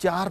4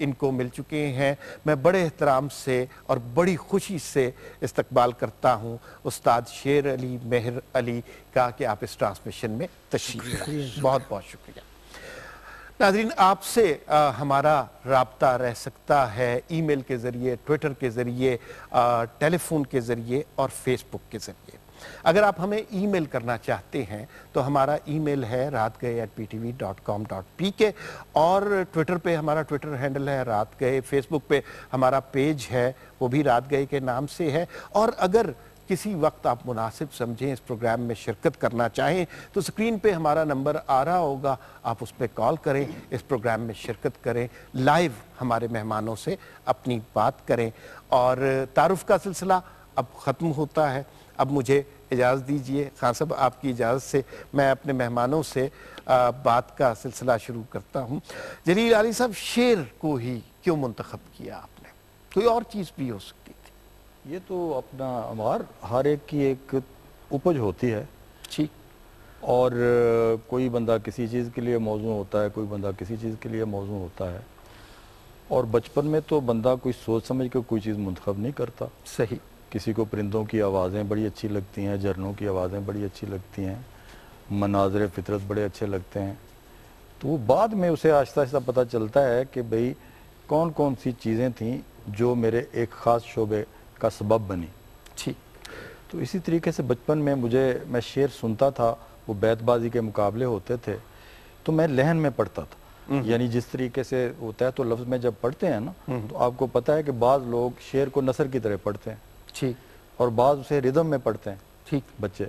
ان کو مل چکے ہیں. میں بڑے احترام سے اور بڑی خوشی سے استقبال کرتا ہوں استاد شیر علی مہر علی کا کہ آپ اس ٹرانسمیشن میں تشریف لائیں. بہت بہت شکریہ. ناظرین، آپ سے ہمارا رابطہ رہ سکتا ہے ای میل کے ذریعے، ٹویٹر کے ذریعے، ٹیلی فون کے ذریعے اور فیس بک کے ذریعے. اگر آپ ہمیں ای میل کرنا چاہتے ہیں تو ہمارا ای میل ہے raatgaye@ptv.com.pk اور ٹویٹر پہ ہمارا ٹویٹر ہینڈل ہے رات گئے. فیس بک پہ ہمارا پیج ہے وہ بھی رات گئے کے نام سے ہے. اور اگر کسی وقت آپ مناسب سمجھیں اس پروگرام میں شرکت کرنا چاہیں تو سکرین پہ ہمارا نمبر آ رہا ہوگا، آپ اس پہ کال کریں، اس پروگرام میں شرکت کریں، لائیو ہمارے مہمانوں سے اپنی بات کریں. اور تعارف کا سلسلہ اب ختم ہوتا ہے. اب مجھے اجازت دیجئے، خان صاحب آپ کی اجازت سے میں اپنے مہمانوں سے بات کا سلسلہ شروع کرتا ہوں. جلیل علی صاحب، شعر کو ہی کیوں منتخب کیا آپ نے؟ کوئی اور چیز بھی ہو سکتی تھی. یہ تو اپنا ہر ایک کی ایک اپج ہوتی ہے. ٹھیک. اور کوئی بندہ کسی چیز کے لیے موزوں ہوتا ہے، کوئی بندہ کسی چیز کے لیے موزوں ہوتا ہے. اور بچپن میں تو بندہ کوئی سوچ سمجھ کے کوئی چیز منتخب نہیں کرتا. صحیح. کسی کو پرندوں کی آوازیں بڑی اچھی لگتی ہیں، جھرنوں کی آوازیں بڑی اچھی لگتی ہیں، مناظر فطرت بڑے اچھے لگتے ہیں. تو وہ بعد میں اسے آہستہ آہستہ پتہ چلتا ہے کہ بھئی کون کون سی چیزیں تھیں جو میرے ایک خاص شعبے کا سبب بنی. ٹھیک. تو اسی طریقے سے بچپن میں میں شعر سنتا تھا، وہ بیت بازی کے مقابلے ہوتے تھے تو میں لہن میں پڑھتا تھا. یعنی جس طریقے سے ہوتا ہے تو لفظ میں جب پڑھتے ہیں نا تو آپ کو پتہ ہے کہ بعض لوگ شعر کو نثر کی طرح پڑھتے ہیں. ٹھیک. اور بعض اسے ردم میں پڑھتے ہیں. ٹھیک. بچے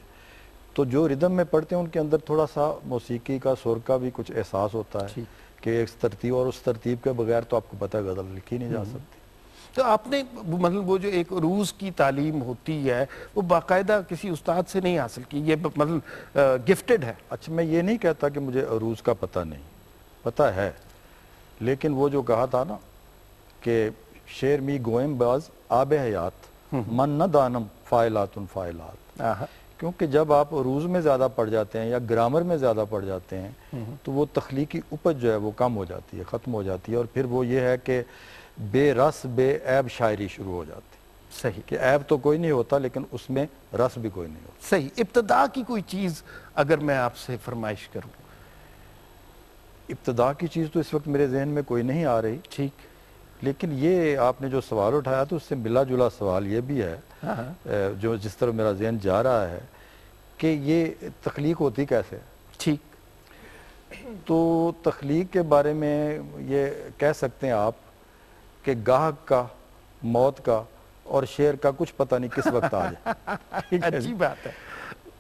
تو جو ردم میں پڑھتے ہیں ان کے اندر تھوڑا سا موسیقی کا، سر کا بھی کچھ احساس ہوتا ہے کہ ایک ترتیب، اور اس ترتیب کے بغیر تو آپ کو پتہ ہے غزل لکھی نہیں جا سکتی. تو آپ نے مطلب وہ جو ایک عروض کی تعلیم ہوتی ہے وہ باقاعدہ کسی استاد سے نہیں حاصل کی، یہ مطلب گفٹڈ ہے؟ اچھا، میں یہ نہیں کہتا کہ مجھے عروض کا پتہ نہیں، پتہ ہے. لیکن وہ جو کہا تھا نا کہ شعر می گوئم باز آب حیات من نہ دانم فائلات فائلات. کیونکہ جب آپ عروض میں زیادہ پڑھ جاتے ہیں یا گرامر میں زیادہ پڑھ جاتے ہیں تو وہ تخلیقی اپج جو ہے وہ کم ہو جاتی ہے، ختم ہو جاتی ہے. اور پھر وہ یہ ہے کہ بے رس بے عیب شاعری شروع ہو جاتی. صحیح. کہ عیب تو کوئی نہیں ہوتا لیکن اس میں رس بھی کوئی نہیں ہوتا. صحیح. ابتدا کی کوئی چیز اگر میں آپ سے فرمائش کروں؟ ابتدا کی چیز تو اس وقت میرے ذہن میں کوئی نہیں آ رہی. ٹھیک. لیکن یہ آپ نے جو سوال اٹھایا تو اس سے ملا جلا سوال یہ بھی ہے جو جس طرح میرا ذہن جا رہا ہے کہ یہ تخلیق ہوتی کیسے. ٹھیک. تو تخلیق کے بارے میں یہ کہہ سکتے ہیں آپ کہ گاہک کا، موت کا اور شعر کا کچھ پتہ نہیں کس وقت آ جائے. اچھی بات ہے.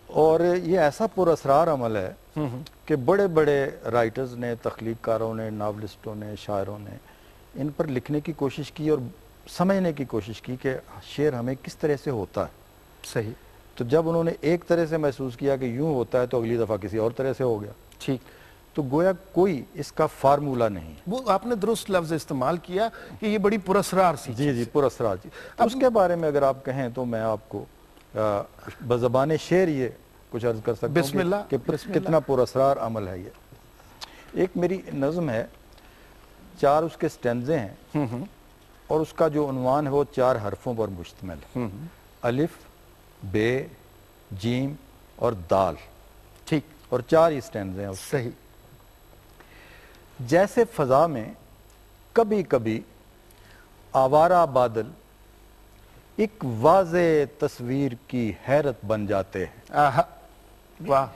اور یہ ایسا پر اسرار عمل ہے کہ بڑے بڑے رائٹرز نے، تخلیق کاروں نے، ناولسٹوں نے، شاعروں نے ان پر لکھنے کی کوشش کی اور سمجھنے کی کوشش کی کہ شعر ہمیں کس طرح سے ہوتا ہے. صحیح. تو جب انہوں نے ایک طرح سے محسوس کیا کہ یوں ہوتا ہے تو اگلی دفعہ کسی اور طرح سے ہو گیا. ٹھیک. تو گویا کوئی اس کا فارمولہ نہیں. وہ آپ نے درست لفظ استعمال کیا کہ یہ بڑی پراسرار سی چیز. جی پر اسرار چیز. اس کے بارے میں اگر آپ کہیں تو میں آپ کو بزبان شعر یہ کچھ عرض کر سکتا ہوں کہ کتنا پر اسرار عمل ہے. یہ ایک میری نظم ہے، 4 اس کے سٹینزے ہیں اور اس کا جو عنوان ہے وہ 4 حرفوں پر مشتمل ہے. الف، بے، جیم اور دال. ٹھیک. اور 4 ہی سٹینزے ہیں. صحیح. جیسے فضا میں کبھی کبھی آوارہ بادل ایک واضح تصویر کی حیرت بن جاتے ہیں. واہ.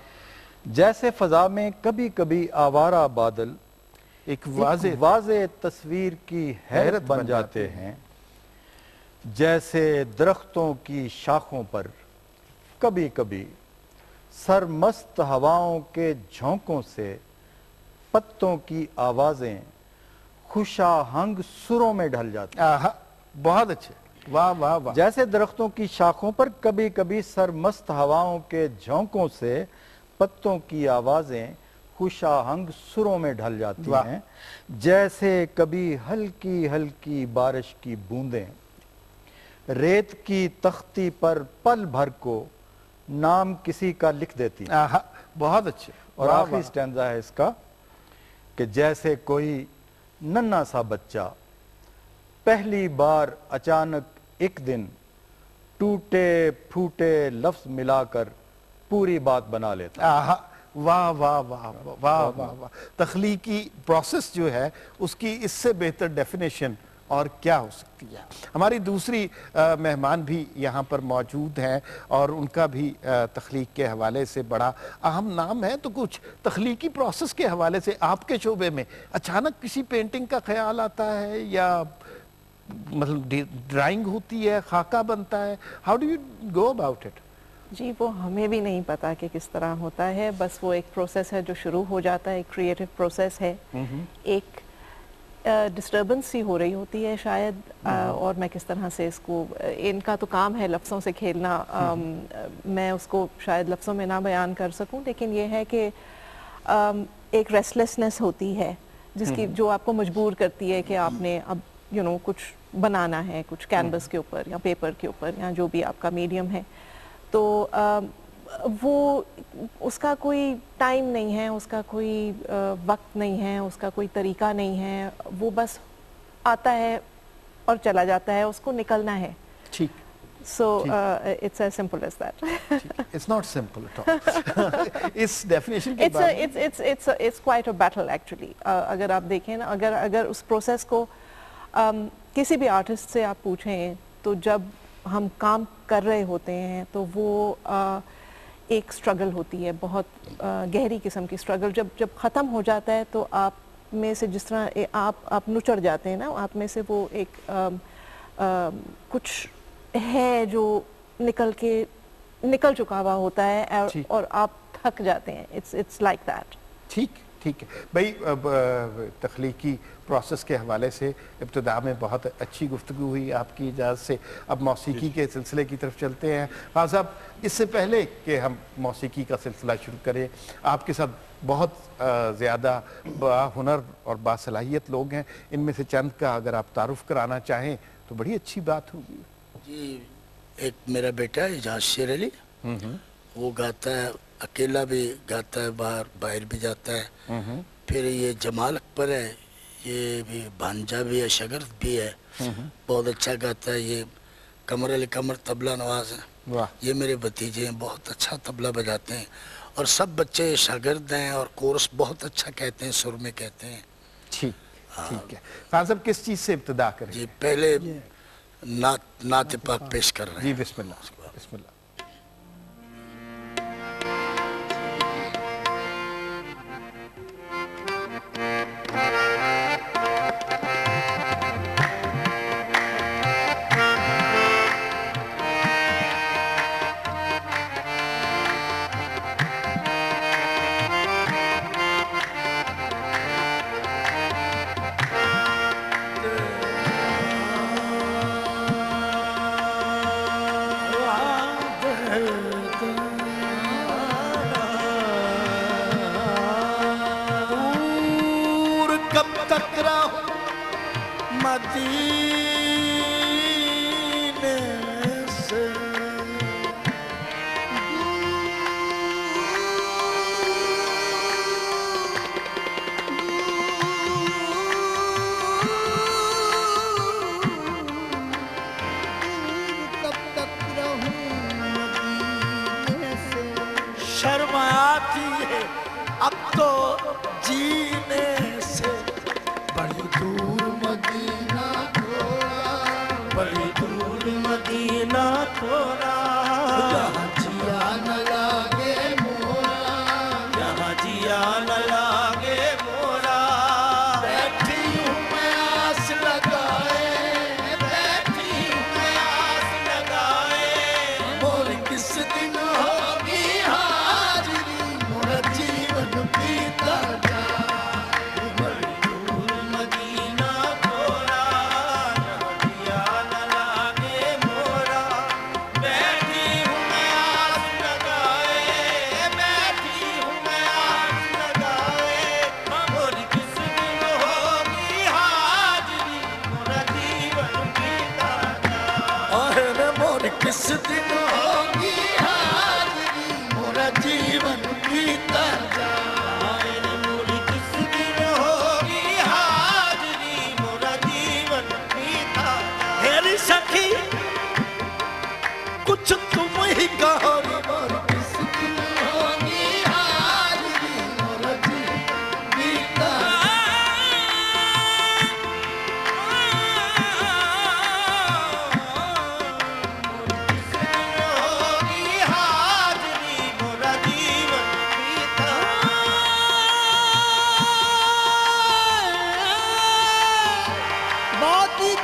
جیسے فضا میں کبھی کبھی آوارہ بادل ایک واضح تصویر کی حیرت بن جاتے ہیں. جیسے درختوں کی شاخوں پر کبھی کبھی سرمست ہواؤں کے جھونکوں سے پتوں کی آوازیں خوش آہنگ سروں میں ڈھل جاتی ہیں. بہت اچھے. واہ واہ واہ. جیسے درختوں کی شاخوں پر کبھی کبھی سرمست ہواؤں کے جھونکوں سے پتوں کی آوازیں خوش آہنگ سروں میں ڈھل جاتی ہیں. جیسے کبھی ہلکی ہلکی بارش کی بوندیں ریت کی تختی پر پل بھر کو نام کسی کا لکھ دیتی ہیں. بہت اچھے. اور آخری سٹینزا ہے اس کا کہ جیسے کوئی ننھا سا بچہ پہلی بار اچانک ایک دن ٹوٹے پھوٹے لفظ ملا کر پوری بات بنا لیتا. واہ واہ واہ واہ واہ واہ. تخلیقی پروسیس جو ہے اس کی اس سے بہتر ڈیفینیشن اور کیا ہو سکتی ہے. ہماری دوسری مہمان بھی یہاں پر موجود ہیں اور ان کا بھی تخلیق کے حوالے سے بڑا اہم نام ہے. تو کچھ تخلیقی پروسیس کے حوالے سے آپ کے شعبے میں اچانک کسی پینٹنگ کا خیال آتا ہے یا مطلب ڈرائنگ ہوتی ہے, خاکہ بنتا ہے, how do you go about it? جی وہ ہمیں بھی نہیں پتا کہ کس طرح ہوتا ہے, بس وہ ایک پروسیس ہے جو شروع ہو جاتا ہے, ایک کریٹو پروسیس ہے, ایک ڈسٹربنس ہی ہو رہی ہوتی ہے شاید, اور میں کس طرح سے اس کو, ان کا تو کام ہے لفظوں سے کھیلنا, میں اس کو شاید لفظوں میں نہ بیان کر سکوں, لیکن یہ ہے کہ ایک ریسٹلیسنس ہوتی ہے جس کی جو آپ کو مجبور کرتی ہے کہ آپ نے اب کچھ بنانا ہے, کچھ کینوس کے اوپر یا پیپر کے اوپر یا جو بھی آپ کا میڈیم ہے. تو وہ اس کا کوئی ٹائم نہیں ہے, اس کا کوئی وقت نہیں ہے, اس کا کوئی طریقہ نہیں ہے, وہ بس آتا ہے اور چلا جاتا ہے, اس کو نکلنا ہے. ٹھیک. So it's as simple as that. It's not simple at all. Us definition کے بعد it's quite a battle actually. اگر آپ دیکھیں نا, اگر اس پروسیس کو کسی بھی آرٹسٹ سے آپ پوچھیں تو جب ہم کام کر رہے ہوتے ہیں تو وہ ایک سٹرگل ہوتی ہے, بہت گہری قسم کی سٹرگل. جب ختم ہو جاتا ہے تو آپ میں سے جس طرح آپ نچڑ جاتے ہیں نا, آپ میں سے وہ ایک کچھ ہے جو نکل چکا ہوا ہوتا ہے اور آپ تھک جاتے ہیں. It's like that. ٹھیک ٹھیک ہے بھائی. تخلیقی پروسیس کے حوالے سے ابتدا میں بہت اچھی گفتگو ہوئی, آپ کی اجازت سے اب موسیقی کے سلسلے کی طرف چلتے ہیں. خان صاحب, اس سے پہلے کہ ہم موسیقی کا سلسلہ شروع کریں, آپ کے ساتھ بہت زیادہ با ہنر اور باصلاحیت لوگ ہیں, ان میں سے چند کا اگر آپ تعارف کرانا چاہیں تو بڑی اچھی بات ہوگی. جی, ایک میرا بیٹا ہے اجاز شیر علی, وہ گاتا ہے, اکیلا بھی گاتا ہے, باہر بھی جاتا ہے. پھر یہ جمال اکبر ہے, یہ بھی بھانجا بھی ہے, شاگرد بھی ہے, بہت اچھا گاتا ہے. یہ قمر علی قمر طبلہ نواز ہیں, یہ میرے بھتیجے ہیں, بہت اچھا طبلہ بجاتے ہیں. اور سب بچے شاگرد ہیں اور کورس بہت اچھا کہتے ہیں, سر میں کہتے ہیں. ٹھیک ہے. خان صاحب کس چیز سے ابتدا کریں؟ جی پہلے نعت پاک پیش کر رہے ہیں. جی بسم اللہ. بسم اللہ. شرم آتی ہے اب تو جینے سے, بڑی دور مدینہ تھوڑا, بڑی دور مدینہ تھوڑا, یہاں جیا نہ لاگے مورا, یہاں جیا نہ لاگے مورا. بیٹھی ہوں میں آس لگائے, بیٹھی ہوں میں آس لگائے, اور کس دن ہوگی حاضری, میرا جیون پیتا جائے. بڑی دور مدینہ تھوڑا,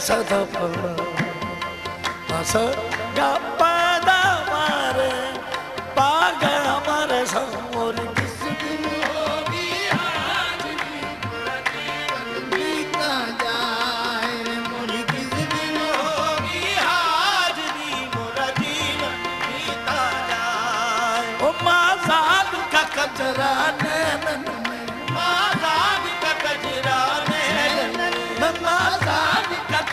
sa da pa ma sa ga pa da mare pa ga mare sa mor kis din hogi haajri mora jeevan beeta jaye mor kis din hogi haajri mora jeevan beeta jaye o ma saad ka kajra nainan mein ma saad ka kajra nainan mein ma saad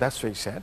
That's very sad.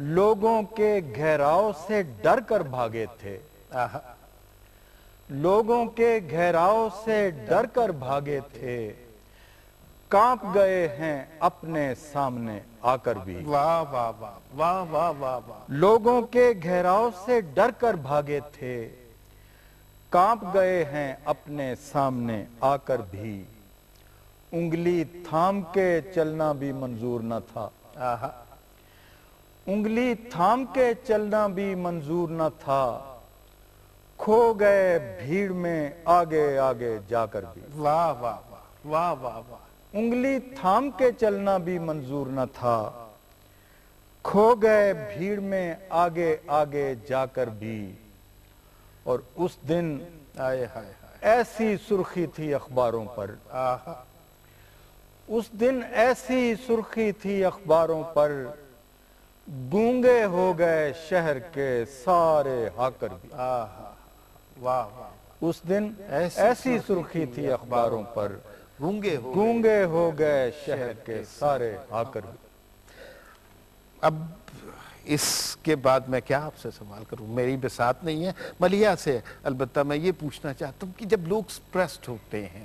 لوگوں کے گھیراؤ سے ڈر کر بھاگے تھے، لوگوں کے گھیراؤ سے ڈر کر بھاگے تھے، کانپ گئے ہیں اپنے سامنے آ کر بھی۔ واہ واہ واہ واہ واہ واہ واہ۔ لوگوں کے گھیراؤ سے ڈر کر بھاگے تھے، کانپ گئے ہیں اپنے سامنے آ کر بھی، انگلی تھام کے چلنا بھی منظور نہ تھا، انگلی تھام کے چلنا بھی منظور نہ تھا، کھو گئے بھیڑ میں آگے آگے جا کر بھی۔ واہ واہ واہ واہ واہ واہ۔ انگلی تھام کے چلنا بھی منظور نہ تھا، کھو گئے بھیڑ میں آگے آگے جا کر بھی، اور اس دن آئے ہائے ہائے۔ ایسی سرخی تھی اخباروں پر، اس دن ایسی سرخی تھی اخباروں پر، گونگے ہو گئے شہر کے سارے ہاکر بھی۔ واہ واہ۔ اس دن ایسی سرخی تھی اخباروں پر، گونگے ہو گئے شہر کے سارے ہاکر بھی۔ اب اس کے بعد میں کیا آپ سے سوال کروں، میری بساط نہیں ہے، ملیحہ سے البتہ میں یہ پوچھنا چاہتا ہوں کہ جب لوگ سپریسڈ ہوتے ہیں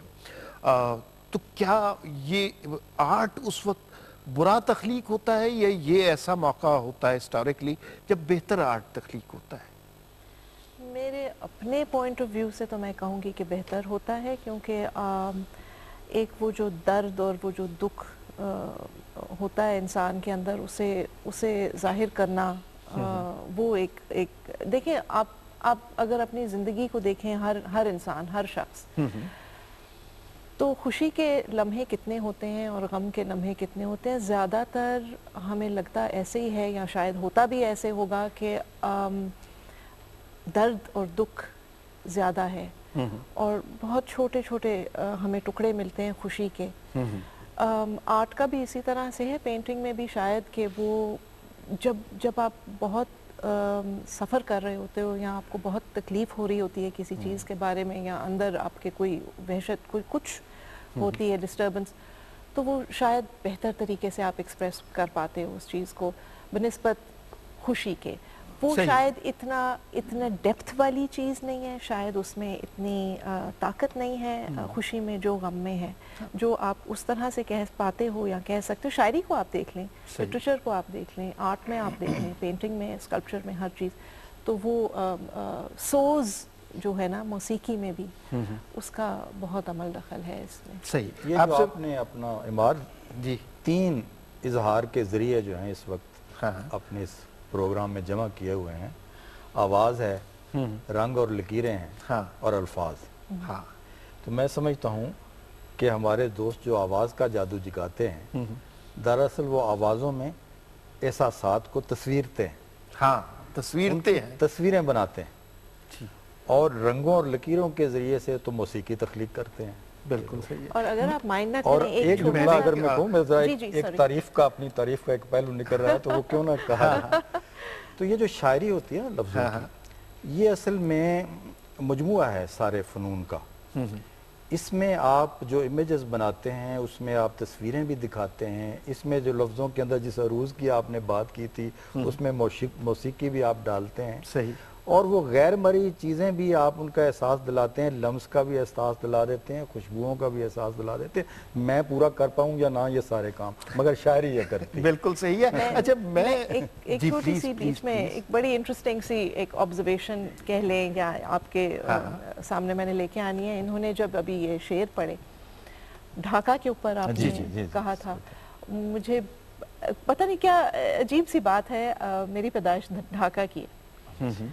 تو کیا یہ آرٹ اس وقت برا تخلیق ہوتا ہے یا یہ ایسا موقع ہوتا ہے ہسٹوریکلی جب بہتر آرٹ تخلیق ہوتا ہے؟ میرے اپنے پوائنٹ آف ویو سے تو میں کہوں گی کہ بہتر ہوتا ہے، کیونکہ ایک وہ جو درد اور وہ جو دکھ ہوتا ہے انسان کے اندر، اسے ظاہر کرنا، وہ ایک دیکھیں آپ اگر اپنی زندگی کو دیکھیں، ہر انسان، ہر شخص، تو خوشی کے لمحے کتنے ہوتے ہیں اور غم کے لمحے کتنے ہوتے ہیں، زیادہ تر ہمیں لگتا ایسے ہی ہے، یا شاید ہوتا بھی ایسے ہوگا کہ درد اور دکھ زیادہ ہے، اور بہت چھوٹے چھوٹے ہمیں ٹکڑے ملتے ہیں خوشی کے۔ آرٹ کا بھی اسی طرح سے ہے، پینٹنگ میں بھی شاید کہ وہ جب آپ بہت سفر کر رہے ہوتے ہو، یا آپ کو بہت تکلیف ہو رہی ہوتی ہے کسی چیز کے بارے میں، یا اندر آپ کے کوئی وحشت، کوئی کچھ ہوتی ہے ڈسٹربنس، تو وہ شاید بہتر طریقے سے آپ ایکسپریس کر پاتے ہو اس چیز کو بنسبت خوشی کے۔ وہ شاید اتنا ڈیپتھ والی چیز نہیں ہے، شاید اس میں اتنی طاقت نہیں ہے خوشی میں جو غم میں ہے، جو آپ اس طرح سے کہہ پاتے ہو یا کہہ سکتے ہو۔ شاعری کو آپ دیکھ لیں، لٹریچر کو آپ دیکھ لیں، آرٹ میں آپ دیکھ لیں، پینٹنگ میں، اسکلپچر میں، ہر چیز، تو وہ سوز جو ہے نا موسیقی میں بھی، اس کا بہت عمل دخل ہے اس میں۔ صحیح۔ یہ جو آپ نے اپنا عمار جی 3 اظہار کے ذریعے جو ہیں اس وقت اپنے اس پروگرام میں جمع کیے ہوئے ہیں، آواز ہے، رنگ اور لکیریں ہیں، اور الفاظ۔ تو میں سمجھتا ہوں کہ ہمارے دوست جو آواز کا جادو جگاتے ہیں، دراصل وہ آوازوں میں احساسات کو تصویرتے ہیں، تصویریں بناتے ہیں، اور رنگوں اور لکیروں کے ذریعے سے تو موسیقی تخلیق کرتے ہیں۔ بالکل صحیح۔ اور اگر آپ مائنڈ نہ اور کریں، ایک جملہ اگر میں کہوں، میں ذرا ایک تعریف کا، اپنی تعریف کا ایک پہلو نکل رہا ہے تو وہ کیوں نہ کہا جائے۔ تو یہ جو شاعری ہوتی ہے نا لفظوں کی، یہ اصل میں مجموعہ ہے سارے فنون کا۔ اس میں آپ جو امیجز بناتے ہیں، اس میں آپ تصویریں بھی دکھاتے ہیں، اس میں جو لفظوں کے اندر جس عروض کی آپ نے بات کی تھی، اس میں موسیقی بھی آپ ڈالتے ہیں، صحیح، اور وہ غیر مرئی چیزیں بھی آپ ان کا احساس دلاتے ہیں، لمس کا بھی احساس دلا دیتے ہیں، خوشبوؤں کا بھی احساس دلا دیتے ہیں۔ میں پورا کر پاؤں یا نہ یہ سارے کام، مگر شاعری یہ کرتی ہے۔ بالکل صحیح ہے۔ اچھا میں ایک چھوٹی سی بیچ میں ایک بڑی انٹرسٹنگ سی ایک آبزرویشن کہہ لیں، یا آپ کے سامنے میں نے لے کے آنی ہے۔ انہوں نے جب ابھی یہ شعر پڑھے ڈھاکہ کے اوپر، آپ نے کہا تھا، مجھے پتہ نہیں کیا عجیب سی بات ہے، میری پیدائش ڈھاکہ کی ہے،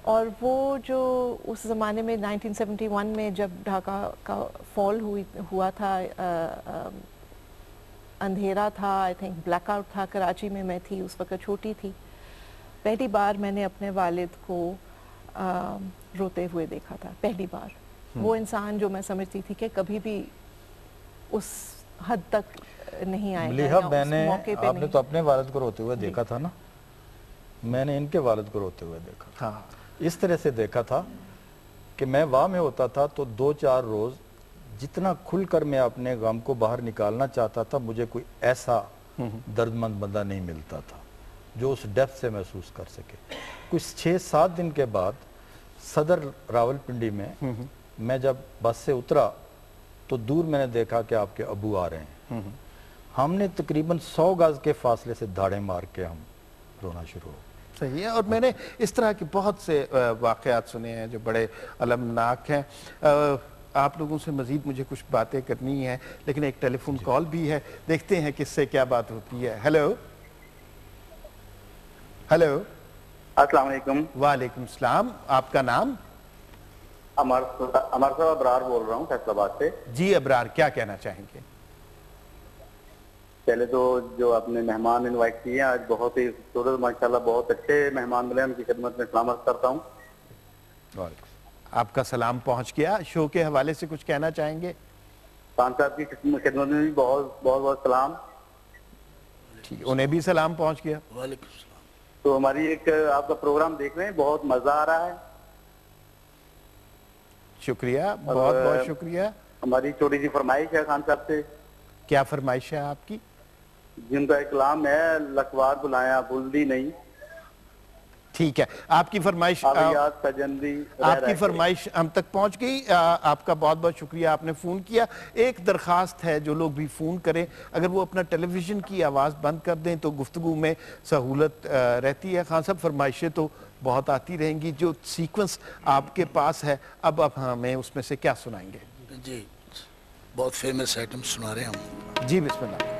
اور وہ جو اس زمانے میں 1971 میں جب ڈھاکہ کا فال ہوا تھا، اندھیرا تھا، آئی تھنک بلیک آؤٹ تھا، کراچی میں میں تھی اس وقت، چھوٹی تھی، پہلی بار میں نے اپنے والد کو روتے ہوئے دیکھا تھا، پہلی بار۔ وہ انسان جو میں سمجھتی تھی کہ کبھی بھی اس حد تک نہیں آئے گا، میں نے، آپ نے تو اپنے والد کو روتے ہوئے دیکھا تھا نا، میں نے ان کے والد کو روتے ہوئے دیکھا، اس طرح سے دیکھا تھا کہ میں واہ میں ہوتا تھا تو 2-4 روز جتنا کھل کر میں اپنے غم کو باہر نکالنا چاہتا تھا، مجھے کوئی ایسا درد مند بندہ نہیں ملتا تھا۔ جو اس ڈیپتھ سے محسوس کر سکے. کچھ 6-7 دن کے بعد صدر راول پنڈی میں جب بس سے اترا تو دور میں نے دیکھا کہ آپ کے ابو آ رہے ہیں. ہم نے تقریباً 100 گز کے فاصلے سے دھاڑے مار کے ہم رونا شروع ہو. صحیح ہے. اور میں نے اس طرح کے بہت سے واقعات سنے ہیں جو بڑے المناک ہیں. آپ لوگوں سے مزید مجھے کچھ باتیں کرنی ہیں لیکن ایک ٹیلی فون کال بھی ہے, دیکھتے ہیں کس سے کیا بات ہوتی ہے. Hello hello. السلام علیکم. وعلیکم السلام. آپ کا نام؟ امر صاحب ابرار بول رہا ہوں فیصل آباد سے. جی ابرار, کیا کہنا چاہیں گے؟ پہلے تو جو آپ نے مہمان انوائٹ کیے ہیں آج بہت ہی خوبصورت ماشاءاللہ بہت اچھے مہمان ملے, ان کی خدمت میں سلامت کرتا ہوں. آپ کا سلام پہنچ گیا. شو کے حوالے سے کچھ کہنا چاہیں گے؟ خان صاحب کی خدمت میں بھی بہت بہت سلام. ٹھیک, انہیں بھی سلام پہنچ گیا. وعلیکم السلام. تو ہماری ایک آپ کا پروگرام دیکھ رہے ہیں, بہت مزہ آ رہا ہے. شکریہ, بہت بہت شکریہ. ہماری چھوٹی سی فرمائش ہے خان صاحب سے. کیا فرمائش ہے آپ کی؟ جن کا کلام ہے لکھوار بلایا بھولدی نہیں. ٹھیک ہے, آپ کی فرمائش ہم تک پہنچ گئی. آپ کا بہت بہت شکریہ, آپ نے فون کیا. ایک درخواست ہے, جو لوگ بھی فون کریں اگر وہ اپنا ٹیلی ویژن کی آواز بند کر دیں تو گفتگو میں سہولت رہتی ہے. خان صاحب فرمائشیں تو بہت آتی رہیں گی, جو سیکوینس آپ کے پاس ہے اب آپ ہمیں اس میں سے کیا سنائیں گے؟ جی بہت فیمس آئٹم سنا رہے ہیں ہم. جی بسم اللہ.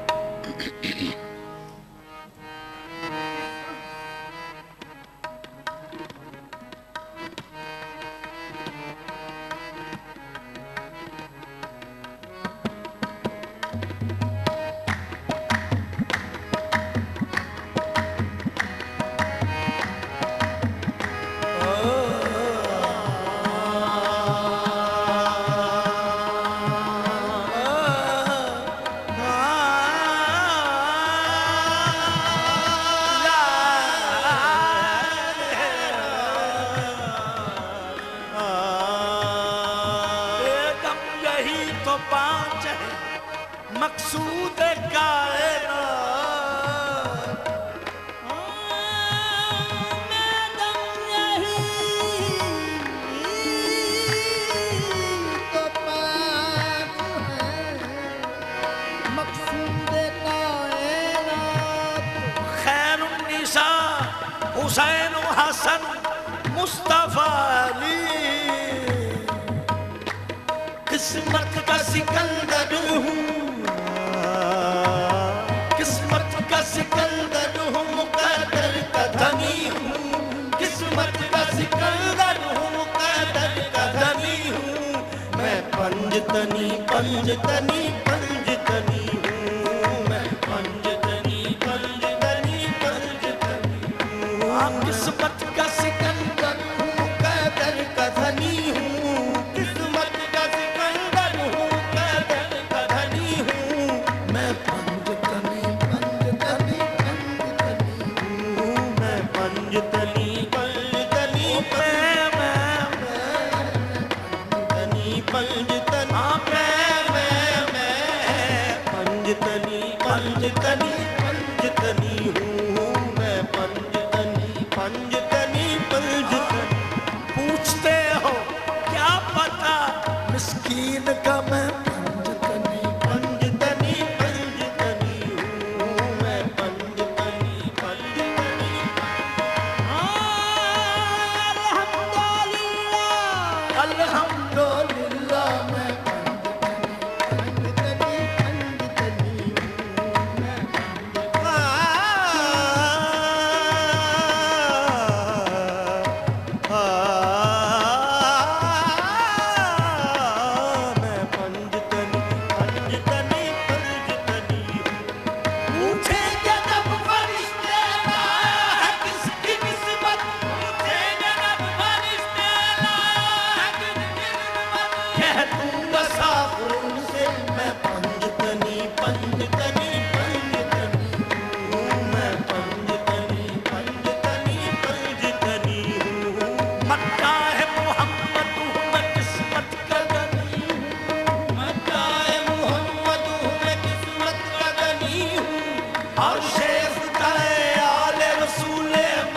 مقصود کائنات خیر النساء حسین و حسن مصطفیٰ علی قسمت کا سکندر ہوں قسمت کا سکندر ہوں مقدر کا دھنی ہوں قسمت کا سکندر ہوں مقدر کا دھنی ہوں میں پنجتنی پنجتنی پنجتنی ہوں میں پنجتنی پنجتنی پنجتنی ہوں قسمت کا سکندر ہوں مقدر کا دھنی ہوں قسمت کا سکندر ہوں مقدر کا دھنی ہوں میں پنجتنی پنجتنی پنجتنی ہوں میں پنجتنی پنجتنی پنجتنی پنجتنی پنجتنی پنجتنی ہوں میں پنجتنی پنجتنی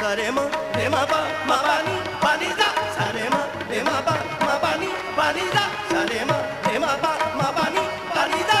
Sare ma re ma pa ma pa ni pa ni da sare ma re ma pa ni da sare ma re ma pa ni pa ni da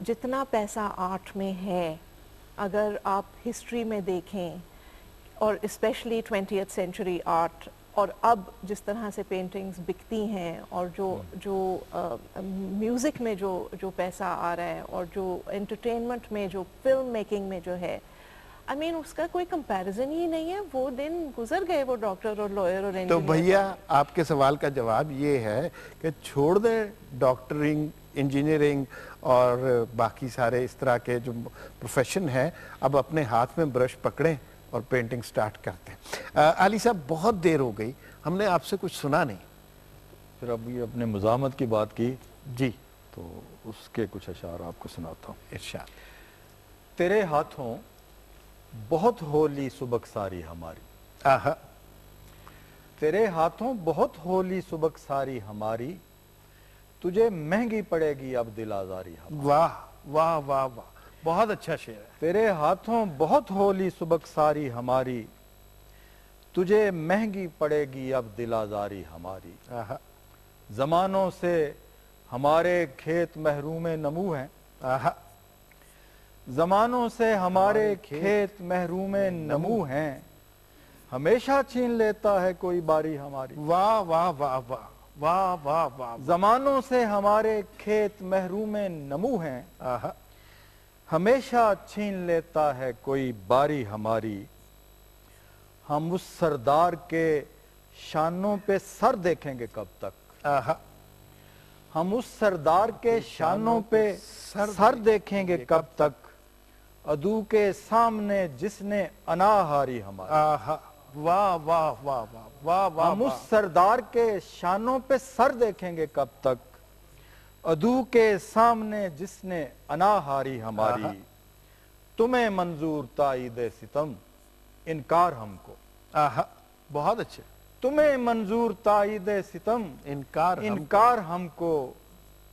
جتنا پیسہ آرٹ میں ہے، اگر آپ ہسٹری میں دیکھیں اور اسپیشلی 20th سینچری آرٹ، اور اب جس طرح سے پینٹنگز بکتی ہیں اور جو میوزک میں جو پیسہ آ رہا ہے اور جو انٹرٹینمنٹ میں، جو فلم میکنگ میں جو ہے، آئی مین اس کا کوئی کمپیریزن ہی نہیں ہے. وہ دن گزر گئے وہ ڈاکٹر اور لائر اور انجینئر. تو بھیا آپ کے سوال کا جواب یہ ہے کہ چھوڑ دیں ڈاکٹرنگ، انجینئرنگ اور باقی سارے اس طرح کے جو پروفیشن ہیں، اب اپنے ہاتھ میں برش پکڑیں اور پینٹنگ سٹارٹ کرتے ہیں. علی صاحب بہت دیر ہو گئی، ہم نے آپ سے کچھ سنا نہیں. پھر اب یہ اپنے مزاحمت کی بات کی جی تو اس کے کچھ اشعار آپ کو سناتا ہوں. ارشاد. تیرے ہاتھوں بہت ہولی سبک ساری ہماری، آہا. تیرے ہاتھوں بہت ہولی سبک ساری ہماری، تجھے مہنگی پڑے گی اب دل آزاری ہماری. واہ واہ واہ واہ، بہت اچھا شعر ہے. تیرے ہاتھوں بہت ہولی سبک ساری ہماری، تجھے مہنگی پڑے گی اب دل آزاری ہماری. آہا. زمانوں سے ہمارے کھیت محروم نمو ہیں، آہا. زمانوں سے ہمارے کھیت محروم نمو ہیں، ہمیشہ چھین لیتا ہے کوئی باری ہماری. واہ واہ واہ واہ واہ واہ واہ. زمانوں سے ہمارے کھیت محروم نمو ہیں، آہا. ہمیشہ چھین لیتا ہے کوئی باری ہماری. ہم اس سردار کے شانوں پہ سر دیکھیں گے کب تک، آہا. ہم اس سردار کے شانوں پہ سر دیکھیں گے کب تک، عدو کے سامنے جس نے انا ہاری ہماری. آہا. واہ واہ واہ واہ واہ واہ. ہم اس سردار کے شانوں پہ سر دیکھیں گے کب تک، عدو کے سامنے جس نے انا ہاری ہماری. تمہیں منظور تائید ستم، انکار ہم کو. آہا. بہت اچھے. تمہیں منظور تائید ستم، انکار ہم کو،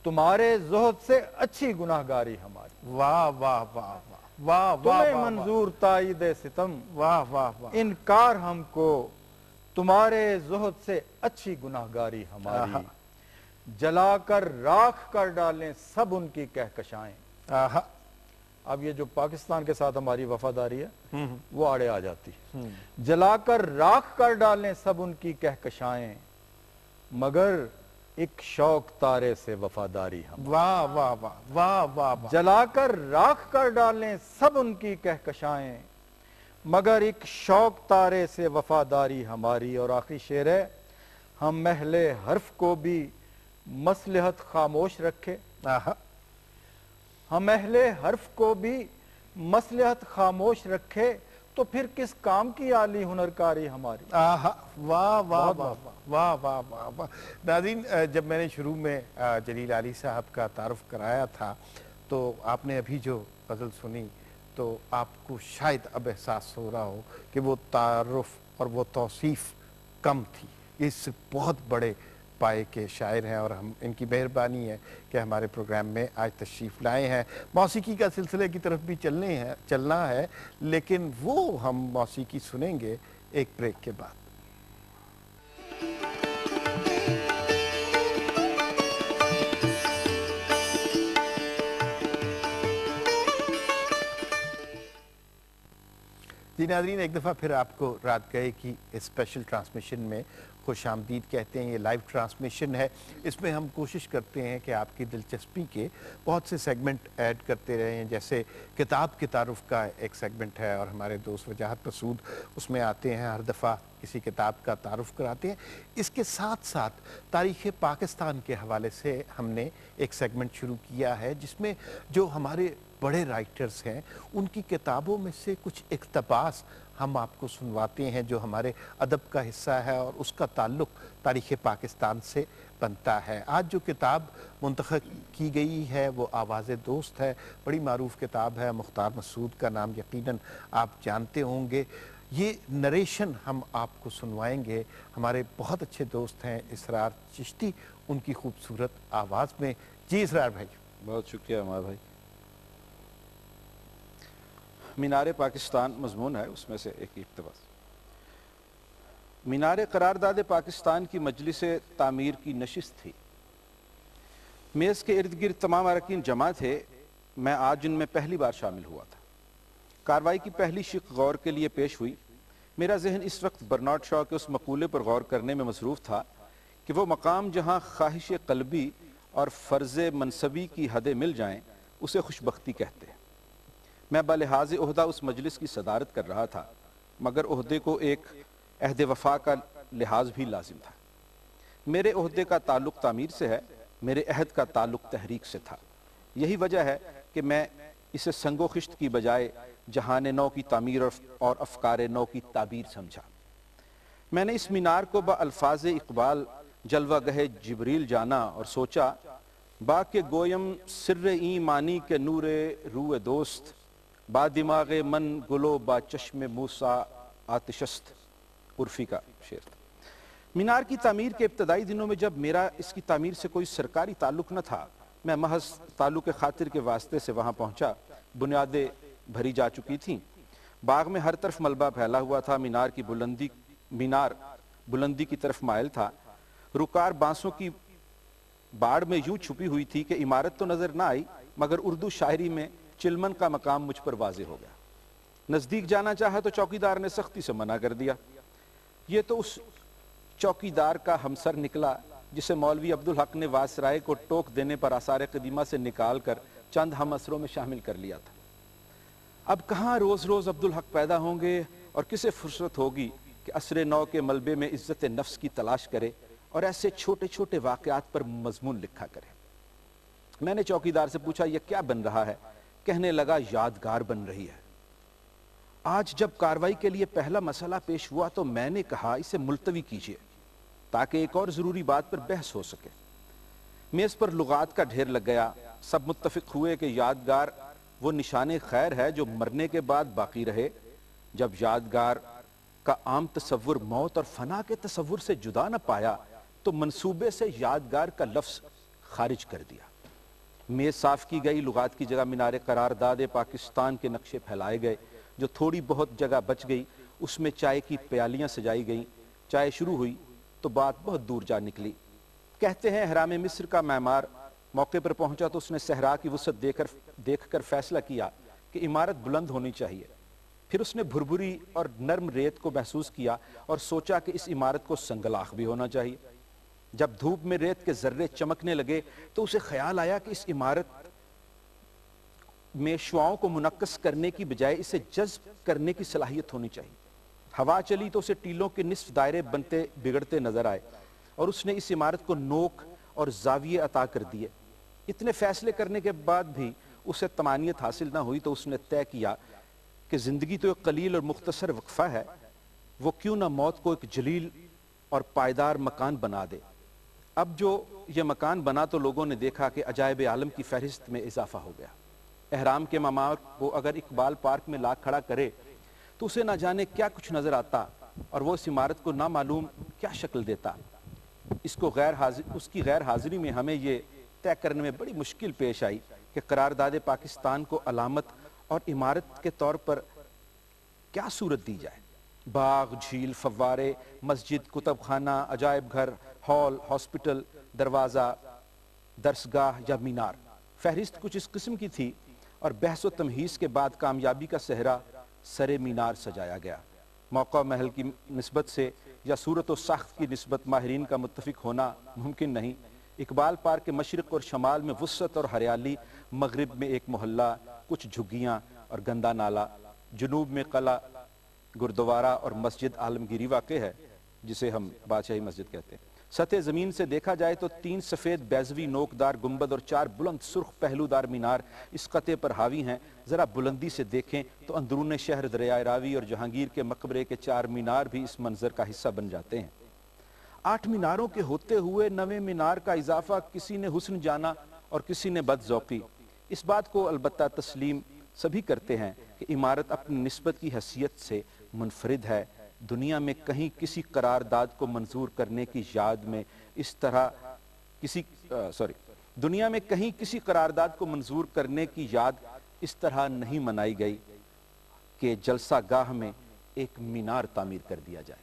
تمہارے زہد سے اچھی گناہگاری ہماری. واہ واہ واہ واہ واہ. تمہیں منظور تائید ستم، واہ واہ واہ. انکار ہم کو، تمہارے زہد سے اچھی گناہگاری ہماری. جلا کر راکھ کر ڈالیں سب ان کی کہکشائیں. آہا. اب یہ جو پاکستان کے ساتھ ہماری وفاداری ہے وہ آڑے آ جاتی. جلا کر راکھ کر ڈالیں سب ان کی کہکشائیں، مگر ایک شوق تارے سے وفاداری ہم. واہ واہ واہ واہ واہ واہ. جلا کر راکھ کر ڈالیں سب ان کی کہکشائیں، مگر ایک شوق تارے سے وفاداری ہماری. اور آخری شعر ہے، ہم اہل حرف کو بھی مصلحت خاموش رکھے. آہا. ہم اہل حرف کو بھی مصلحت خاموش رکھے، تو پھر کس کام کی عالی ہنرکاری ہماری. آہا. واہ واہ واہ واہ واہ واہ واہ. ناظرین، جب میں نے شروع میں جلیل علی صاحب کا تعارف کرایا تھا تو آپ نے ابھی جو غزل سنی تو آپ کو شاید اب احساس ہو رہا ہو کہ وہ تعارف اور وہ توصیف کم تھی. اس بہت بڑے پائے کے شاعر ہیں اور ہم ان کی مہربانی ہے کہ ہمارے پروگرام میں آج تشریف لائے ہیں. موسیقی کا سلسلے کی طرف بھی چلنا ہے، لیکن وہ ہم موسیقی سنیں گے ایک بریک کے بعد. جی ناظرین، ایک دفعہ پھر آپ کو رات گئے کی اسپیشل ٹرانسمیشن میں خوش آمدید کہتے ہیں. یہ لائیو ٹرانسمیشن ہے، اس میں ہم کوشش کرتے ہیں کہ آپ کی دلچسپی کے بہت سے سیگمنٹ ایڈ کرتے رہے ہیں. جیسے کتاب کے تعارف کا ایک سیگمنٹ ہے اور ہمارے دوست وجاہت مسعود اس میں آتے ہیں، ہر دفعہ کسی کتاب کا تعارف کراتے ہیں. اس کے ساتھ ساتھ تاریخ پاکستان کے حوالے سے ہم نے ایک سیگمنٹ شروع کیا ہے جس میں جو ہمارے بڑے رائٹرز ہیں ان کی کتابوں میں سے کچھ اقتباس ہم آپ کو سنواتے ہیں جو ہمارے ادب کا حصہ ہے اور اس کا تعلق تاریخ پاکستان سے بنتا ہے. آج جو کتاب منتخب کی گئی ہے وہ آواز دوست ہے. بڑی معروف کتاب ہے، مختار مسعود کا نام یقیناً آپ جانتے ہوں گے. یہ نریشن ہم آپ کو سنوائیں گے، ہمارے بہت اچھے دوست ہیں اسرار چشتی، ان کی خوبصورت آواز میں. جی اسرار بھائی. بہت شکریہ عمار بھائی. مینار پاکستان مضمون ہے، اس میں سے ایک اقتباس. مینار قرارداد پاکستان کی مجلس تعمیر کی نشست تھی. میز کے ارد گرد تمام اراکین جمع تھے. میں آج جن میں پہلی بار شامل ہوا تھا۔ کارروائی کی پہلی شق غور کے لیے پیش ہوئی۔ میرا ذہن اس وقت برنارڈ شاء کے اس مقولے پر غور کرنے میں مصروف تھا کہ وہ مقام جہاں خواہش قلبی اور فرض منصبی کی حدیں مل جائیں اسے خوشبختی کہتے ہیں۔ میں بلحاظ عہدہ اس مجلس کی صدارت کر رہا تھا، مگر عہدے کو ایک عہد وفا کا لحاظ بھی لازم تھا۔ میرے عہدے کا تعلق تعمیر سے ہے، میرے عہد کا تعلق تحریک سے تھا۔ یہی وجہ ہے کہ میں اسے سنگ و خشت کی بجائے جہان نو کی تعمیر اور افکار نو کی تعبیر سمجھا۔ میں نے اس مینار کو با الفاظ اقبال جلوہ گہ جبریل جانا اور سوچا با کے گویم سر این مانی کے نور روح دوست، با دماغ من گلو با چشم موسیٰ آتشست۔ عرفی کا شعر تھا۔ مینار کی تعمیر کے ابتدائی دنوں میں جب میرا اس کی تعمیر سے کوئی سرکاری تعلق نہ تھا، میں محض تعلق خاطر کے واسطے سے وہاں پہنچا۔ بنیادیں بھری جا چکی تھیں، باغ میں ہر طرف ملبہ پھیلا ہوا تھا، مینار بلندی کی طرف مائل تھا، رکار بانسوں کی باڑ میں یوں چھپی ہوئی تھی کہ عمارت تو نظر نہ آئی، مگر اردو شاعری میں چلمن کا مقام مجھ پر واضح ہو گیا۔ نزدیک جانا چاہا تو چوکیدار نے سختی سے منع کر دیا۔ یہ تو اس چوکیدار کا ہمسر نکلا جسے مولوی عبدالحق نے واسرائے کو ٹوک دینے پر آثار قدیمہ سے نکال کر چند ہم اثروں میں شامل کر لیا تھا۔ اب کہاں روز روز عبدالحق پیدا ہوں گے اور کسے فرصت ہوگی کہ عصر نو کے ملبے میں عزت نفس کی تلاش کرے اور ایسے چھوٹے چھوٹے واقعات پر مضمون لکھا کرے۔ میں نے چوکیدار سے پوچھا یہ کیا بن رہا ہے؟ کہنے لگا یادگار بن رہی ہے۔ آج جب کارروائی کے لیے پہلا مسئلہ پیش ہوا تو میں نے کہا اسے ملتوی کیجیے تاکہ ایک اور ضروری بات پر بحث ہو سکے۔ میز پر لغات کا ڈھیر لگ گیا۔ سب متفق ہوئے کہ یادگار وہ نشان خیر ہے جو مرنے کے بعد باقی رہے۔ جب یادگار کا عام تصور موت اور فنا کے تصور سے جدا نہ پایا تو منصوبے سے یادگار کا لفظ خارج کر دیا۔ میز صاف کی گئی، لغات کی جگہ مینار قرارداد پاکستان کے نقشے پھیلائے گئے۔ جو تھوڑی بہت جگہ بچ گئی اس میں چائے کی پیالیاں سجائی گئیں۔ چائے شروع ہوئی تو بات بہت دور جا نکلی۔ کہتے ہیں احرام مصر کا معمار موقع پر پہنچا تو اس نے صحرا کی وسعت دیکھ کر فیصلہ کیا کہ عمارت بلند ہونی چاہیے۔ پھر اس نے بھربھری اور نرم ریت کو محسوس کیا اور سوچا کہ اس عمارت کو سنگلاخ بھی ہونا چاہیے۔ جب دھوپ میں ریت کے ذرے چمکنے لگے تو اسے خیال آیا کہ اس عمارت میں شعاؤں کو منعکس کرنے کی بجائے اسے جذب کرنے کی صلاحیت ہونی چاہیے۔ ہوا چلی تو اسے ٹیلوں کے نصف دائرے بنتے بگڑتے نظر آئے اور اس نے اس عمارت کو نوک اور زاویے عطا کر دیے۔ اتنے فیصلے کرنے کے بعد بھی اسے طمانینت حاصل نہ ہوئی تو اس نے طے کیا کہ زندگی تو ایک قلیل اور مختصر وقفہ ہے، وہ کیوں نہ موت کو ایک جلیل اور پائیدار مکان بنا دے۔ اب جو یہ مکان بنا تو لوگوں نے دیکھا کہ عجائب عالم کی فہرست میں اضافہ ہو گیا۔ احرام کے معمار کو اگر اقبال پارک میں لا کھڑا کرے تو اسے نہ جانے کیا کچھ نظر آتا اور وہ اس عمارت کو نامعلوم کیا شکل دیتا۔ اس کی غیر حاضری میں ہمیں یہ طے کرنے میں بڑی مشکل پیش آئی کہ قرارداد پاکستان کو علامت اور عمارت کے طور پر کیا صورت دی جائے۔ باغ، جھیل، فوارے، مسجد، کتب خانہ، عجائب گھر، ہال، ہاسپٹل، دروازہ، درسگاہ یا مینار۔ فہرست کچھ اس قسم کی تھی اور بحث و تمہیز کے بعد کامیابی کا صحرا سر مینار سجایا گیا۔ موقع محل کی نسبت سے یا صورت و ساخت کی نسبت ماہرین کا متفق ہونا ممکن نہیں۔ اقبال پارک کے مشرق اور شمال میں وسعت اور ہریالی، مغرب میں ایک محلہ، کچھ جھگیاں اور گندا نالا، جنوب میں قلعہ، گردوارہ اور مسجد عالمگیری واقع ہے جسے ہم بادشاہی مسجد کہتے ہیں۔ سطح زمین سے دیکھا جائے تو 3 سفید بیضوی نوکدار گنبد اور 4 بلند سرخ پہلودار مینار اس قطعے پر حاوی ہیں۔ ذرا بلندی سے دیکھیں تو اندرون شہر دریائے راوی اور جہانگیر کے مقبرے کے 4 مینار بھی اس منظر کا حصہ بن جاتے ہیں۔ 8 میناروں کے ہوتے ہوئے 9ویں مینار کا اضافہ کسی نے حسن جانا اور کسی نے بد ذوقی۔ اس بات کو البتہ تسلیم سبھی کرتے ہیں کہ عمارت اپنی نسبت کی حیثیت سے منفرد ہے۔ دنیا میں کہیں کسی قرارداد کو منظور کرنے کی یاد میں اس طرح دنیا میں کہیں کسی قرارداد کو منظور کرنے کی یاد اس طرح نہیں منائی گئی کہ جلسہ گاہ میں ایک مینار تعمیر کر دیا جائے۔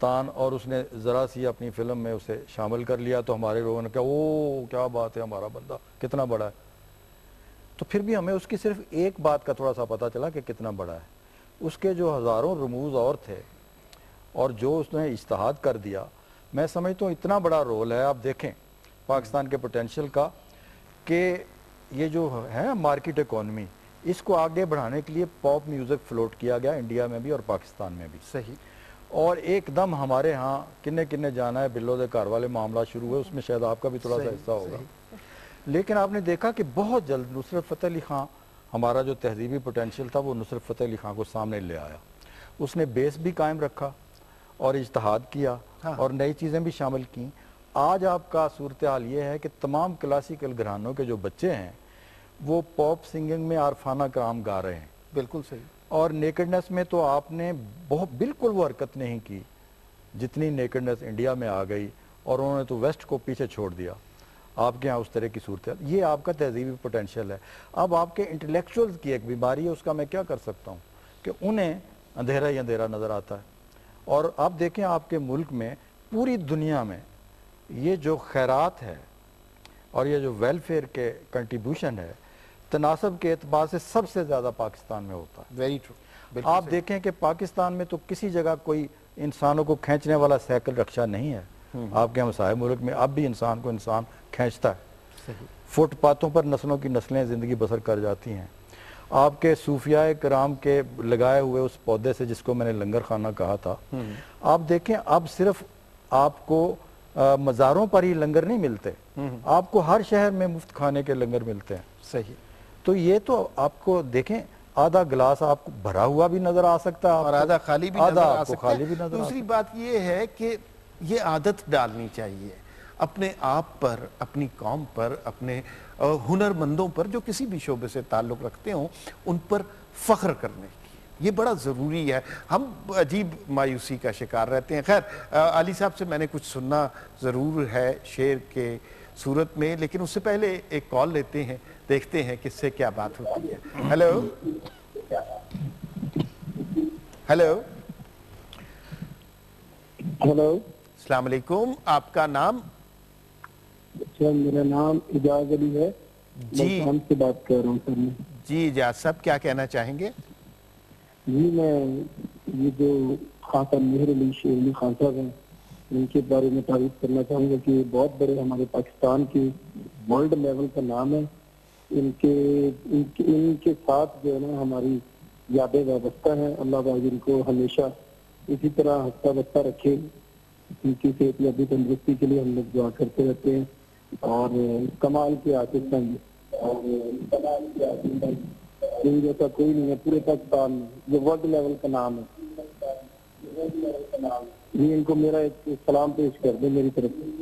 تان اور اس نے ذرا سی اپنی فلم میں اسے شامل کر لیا تو ہمارے لوگوں نے کہا او کیا بات ہے، ہمارا بندہ کتنا بڑا ہے. تو پھر بھی ہمیں اس کی صرف ایک بات کا تھوڑا سا پتہ چلا کہ کتنا بڑا ہے. اس کے جو ہزاروں رموز اور تھے اور جو اس نے اجتہاد کر دیا، میں سمجھتا ہوں اتنا بڑا رول ہے. آپ دیکھیں پاکستان کے پوٹینشیل کا کہ یہ جو ہے مارکیٹ اکانومی، اس کو آگے بڑھانے کے لیے پاپ میوزک فلوٹ کیا گیا انڈیا میں بھی اور پاکستان میں بھی. صحیح. اور ایک دم ہمارے ہاں کنے کنے جانا ہے بلو دے گھر والے معاملہ شروع ہوئے، اس میں شاید آپ کا بھی تھوڑا سا حصہ ہوگا. لیکن آپ نے دیکھا کہ بہت جلد نصرت فتح علی خان، ہمارا جو تہذیبی پوٹینشیل تھا وہ نصرت فتح علی خان کو سامنے لے آیا. اس نے بیس بھی قائم رکھا اور اجتہاد کیا اور نئی چیزیں بھی شامل کیں. آج آپ کا صورتحال یہ ہے کہ تمام کلاسیکل گھرانوں کے جو بچے ہیں وہ پاپ سنگنگ میں عارفانہ کلام گا رہے ہیں. بالکل صحیح. اور نیکڈنس میں تو آپ نے بالکل وہ حرکت نہیں کی جتنی نیکڈنس انڈیا میں آ گئی، اور انہوں نے تو ویسٹ کو پیچھے چھوڑ دیا. آپ کے ہاں اس طرح کی صورتحال، یہ آپ کا تہذیبی پوٹینشیل ہے. اب آپ کے انٹلیکچوئلز کی ایک بیماری ہے، اس کا میں کیا کر سکتا ہوں کہ انہیں اندھیرا ہی اندھیرا نظر آتا ہے. اور آپ دیکھیں آپ کے ملک میں، پوری دنیا میں یہ جو خیرات ہے اور یہ جو ویلفیئر کے کنٹریبیوشن ہے، تناسب کے اعتبار سے سب سے زیادہ پاکستان میں ہوتا ہے. Very true. آپ دیکھیں کہ پاکستان میں تو کسی جگہ کوئی انسانوں کو کھینچنے والا سائیکل رکشہ نہیں ہے. آپ کے ہمسائے ملک میں اب بھی انسان کو انسان کھینچتا ہے. فٹ پاتھوں پر نسلوں کی نسلیں زندگی بسر کر جاتی ہیں. آپ کے صوفیاء کرام کے لگائے ہوئے اس پودے سے جس کو میں نے لنگر خانہ کہا تھا، آپ دیکھیں اب صرف آپ کو مزاروں پر ہی لنگر نہیں ملتے، آپ کو ہر شہر میں مفت کھانے کے لنگر ملتے ہیں. صحیح. تو یہ تو آپ کو دیکھیں آدھا گلاس آپ کو بھرا ہوا بھی نظر آ سکتا ہے اور آدھا خالی بھی نظر آ سکتا ہے. دوسری دوسری بات یہ ہے کہ یہ عادت ڈالنی چاہیے اپنے آپ پر، اپنی قوم پر، اپنے ہنرمندوں پر جو کسی بھی شعبے سے تعلق رکھتے ہوں ان پر فخر کرنے کی. یہ بڑا ضروری ہے. ہم عجیب مایوسی کا شکار رہتے ہیں. خیر علی صاحب سے میں نے کچھ سننا ضرور ہے شعر کے صورت میں، لیکن اس سے پہلے ایک کال لیتے ہیں، دیکھتے ہیں کس سے کیا بات ہوتی ہے. ہیلو ہیلو ہیلو، السلام علیکم. آپ کا نام؟ اچھا، میرا نام اجاز علی ہے. جی سے بات کر رہا ہوں سر. میں جی اجاز صاحب کیا کہنا چاہیں گے؟ جی میں یہ جو خان صاحب مہر علی شیر علی خان صاحب ہیں، ان کے بارے میں تعریف کرنا چاہوں گا کہ یہ بہت بڑے ہمارے پاکستان کے ورلڈ لیول کا نام ہے. ان کے ساتھ جو ہے نا ہماری یادیں وابستہ ہیں. اللہ باقی ان کو ہمیشہ اسی طرح ہفتہ بستہ رکھے. ان کی صحت یابی تندرستی کے لیے ہم لوگ دعا کرتے رہتے ہیں. اور کمال کے آرٹسٹ ہیں اور کمال کے آرٹسٹ ہیں، ان جیسا کوئی نہیں ہے پورے پاکستان میں. یہ ورلڈ لیول کا نام ہے. یہ ان کو میرا ایک سلام پیش کر دیں میری طرف سے.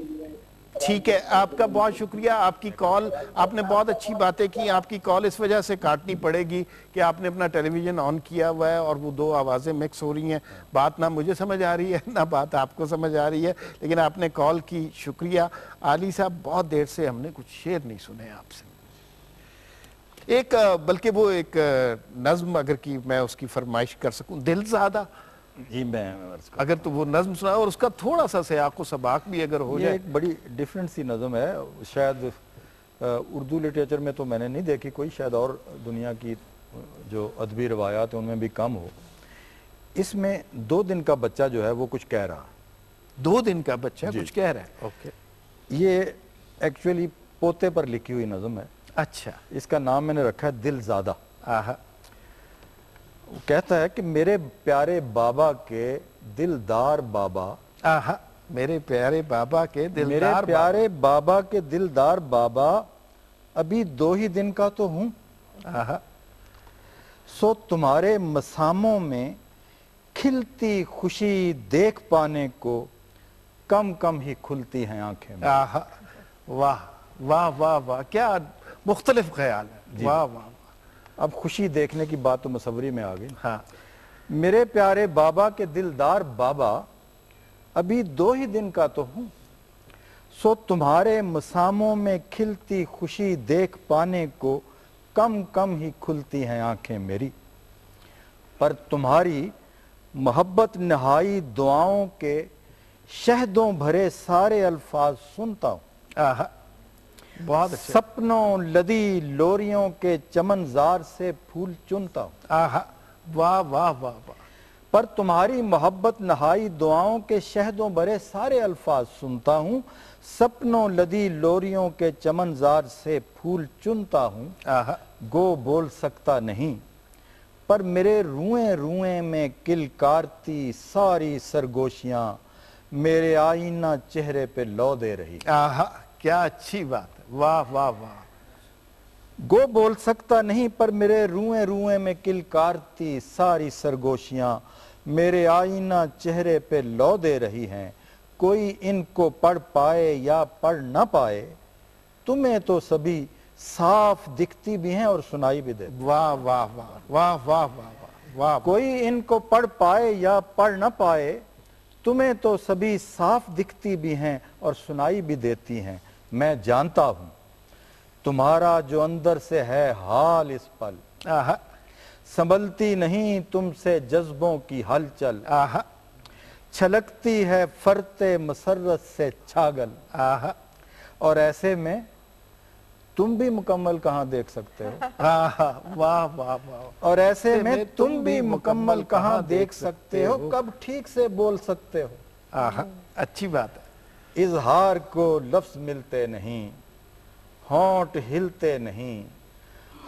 ٹھیک ہے، آپ کا بہت شکریہ. آپ کی کال، آپ نے بہت اچھی باتیں کی. آپ کی کال اس وجہ سے کاٹنی پڑے گی کہ آپ نے اپنا ٹیلی ویژن آن کیا ہوا ہے اور وہ دو آوازیں مکس ہو رہی ہیں. بات نہ مجھے سمجھ آ رہی ہے نہ بات آپ کو سمجھ آ رہی ہے، لیکن آپ نے کال کی، شکریہ. علی صاحب بہت دیر سے ہم نے کچھ شعر نہیں سنے آپ سے. ایک بلکہ وہ ایک نظم اگر کی میں اس کی فرمائش کر سکوں، دل زادہ. جی میں اگر تو وہ نظم سنا اور اس کا تھوڑا سا سیاق و سباق بھی اگر ہو یہ جائے. ایک بڑی ڈیفرنٹ سی نظم ہے. شاید اردو لٹریچر میں تو میں نے نہیں دیکھی کوئی، شاید اور دنیا کی جو ادبی روایات ہیں ان میں بھی کم ہو. اس میں 2 دن کا بچہ جو ہے وہ کچھ کہہ رہا. 2 دن کا بچہ کچھ کہہ رہا ہے. اوکے. یہ ایکچولی پوتے پر لکھی ہوئی نظم ہے. اچھا. اس کا نام میں نے رکھا ہے دل زادہ. آہا. وہ کہتا ہے کہ میرے پیارے بابا کے دلدار بابا. آہا. میرے پیارے بابا کے دلدار میرے پیارے بابا کے دلدار بابا ابھی 2 ہی دن کا تو ہوں. آہا. سو تمہارے مساموں میں کھلتی خوشی دیکھ پانے کو کم کم ہی کھلتی ہیں آنکھیں میں. آہا. واہ واہ واہ واہ، کیا مختلف خیال ہے. واہ واہ. اب خوشی دیکھنے کی بات تو مصوری میں آ گئی. ہاں. میرے پیارے بابا کے دلدار بابا ابھی 2 ہی دن کا تو ہوں. سو تمہارے مساموں میں کھلتی خوشی دیکھ پانے کو کم کم ہی کھلتی ہیں آنکھیں میری. پر تمہاری محبت نہائی دعاؤں کے شہدوں بھرے سارے الفاظ سنتا ہوں. بہت اچھا. سپنوں لدی لوریوں کے چمن زار سے پھول چنتا ہوں. واہ واہ واہ واہ. پر تمہاری محبت نہائی دعاؤں کے شہدوں بھرے سارے الفاظ سنتا ہوں. سپنوں لدی لوریوں کے چمن زار سے پھول چنتا ہوں. گو بول سکتا نہیں پر میرے روئیں روئیں میں کلکارتی ساری سرگوشیاں میرے آئینہ چہرے پہ لو دے رہی. کیا اچھی بات ہے. واہ واہ واہ. گو بول سکتا نہیں پر میرے روئیں روئیں میں کلکارتی ساری سرگوشیاں میرے آئینہ چہرے پہ لو دے رہی ہیں. کوئی ان کو پڑھ پائے یا پڑھ نہ پائے تمہیں تو سبھی صاف دکھتی بھی ہیں اور سنائی بھی دیتی. واہ واہ واہ واہ واہ واہ واہ. کوئی ان کو پڑھ پائے یا پڑھ نہ پائے تمہیں تو سبھی صاف دکھتی بھی ہیں اور سنائی بھی دیتی ہیں. میں جانتا ہوں تمہارا جو اندر سے ہے حال اس پل سنبھلتی نہیں تم سے جذبوں کی ہلچل. چھلکتی ہے فرط مسرت سے چھاگل. اور ایسے میں تم بھی مکمل کہاں دیکھ سکتے ہو. واہ واہ واہ. اور ایسے میں تم بھی مکمل کہاں دیکھ سکتے ہو. کب ٹھیک سے بول سکتے ہو. اچھی بات ہے. اظہار کو لفظ ملتے نہیں ہونٹ ہلتے نہیں.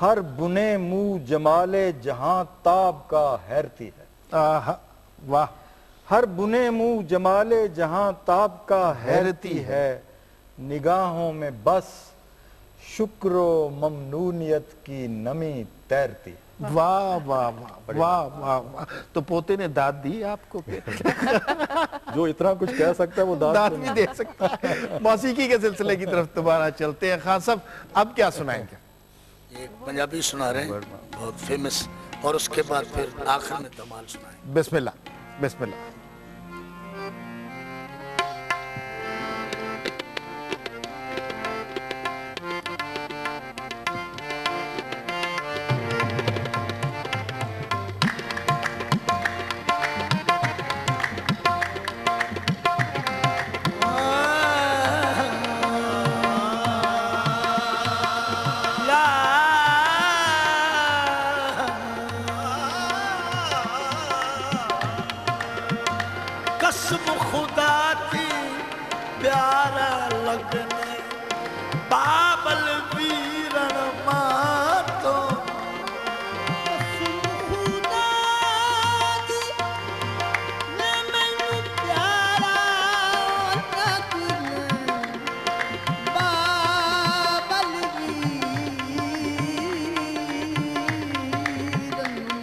ہر بنے منہ جمال جہاں تاب کا حیرتی ہے. واہ. ہر بنے منہ جمال جہاں تاب کا حیرتی ہے. نگاہوں میں بس شکر و ممنونیت کی نمی تیرتی. واہ واہ واہ واہ واہ واہ. تو پوتے نے داد دی آپ کو. جو اتنا کچھ کہہ سکتا ہے وہ داد بھی دے سکتا ہے. موسیقی کے سلسلے کی طرف دوبارہ چلتے ہیں. خان صاحب اب کیا سنائیں گے؟ ایک پنجابی سنا رہے ہیں بہت فیمس اور اس کے بعد پھر آخر میں دمال سنائیں. بسم اللہ بسم اللہ. قسم خدا کی پیارا لگنے بابل ویرن ماتو. قسم خدا دی میں پیارا لگنے بابل ویرن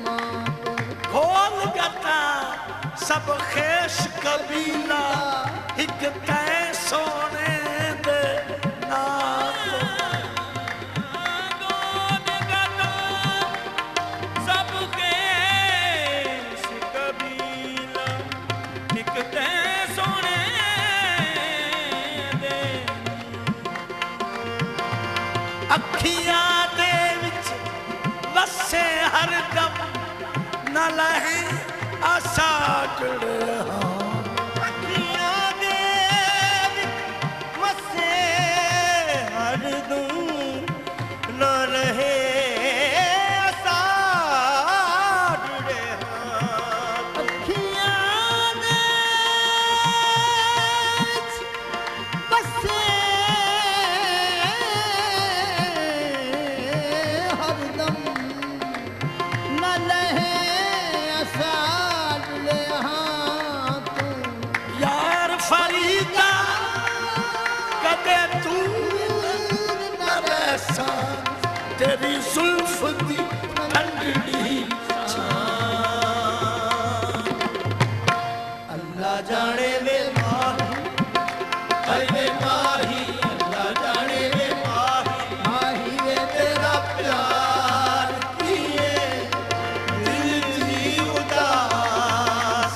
ماتو. کھول گتا سب خیش قبیلہ ایک تے سونے دے ناتو. کھول گتا سب خیش قبیلہ ایک تے سونے دے. اکھیاں دے وچ وسے ہر دم نہ لہیں آسا جڑے ہاں. اکھیاں دے وسے ہر دم نہ رہے آسا جڑے ہاں. اکھیاں دے وسے ہر دم نہ لہے یار فریدہ کدے تو نہ ویسا تیری زلف دی ٹھنڈی چھاں. اللہ جانے میں ماہی اے میں ماہی. اللہ جانے میں ماہی ماہی ہے تیرا پیار کیے دل دی اداس.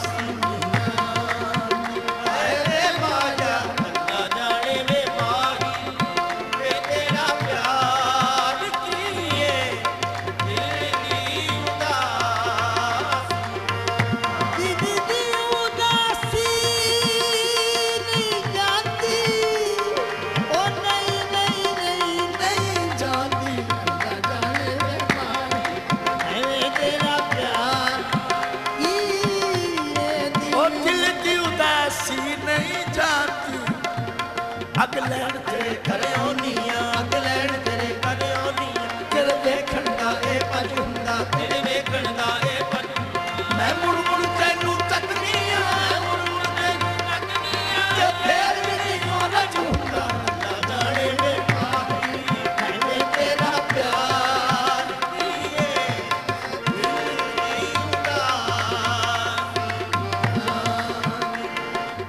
ਪਜੁੰਦਾ ਤੇਰੇ ਵੇਖਣ ਦਾ ਇਹ ਪਜੁੰਦਾ ਮੈਂ ਮੁੜ ਮੁੜ ਤੈਨੂੰ ਤੱਕਨੀ ਆ ਮੁੜ ਮੁੜ ਤੈਨੂੰ ਤੱਕਨੀ ਆ ਤੇ ਫੇਰ ਵੀ ਨਹੀਂ ਹੋਣਾ ਚਾਹੁੰਦਾ ਅੱਲਾ ਜਾਣੇ ਵੇ ਪਾਪੀ ਕਹਿੰਦੇ ਤੇਰਾ ਪਿਆਰ ਕੀਏ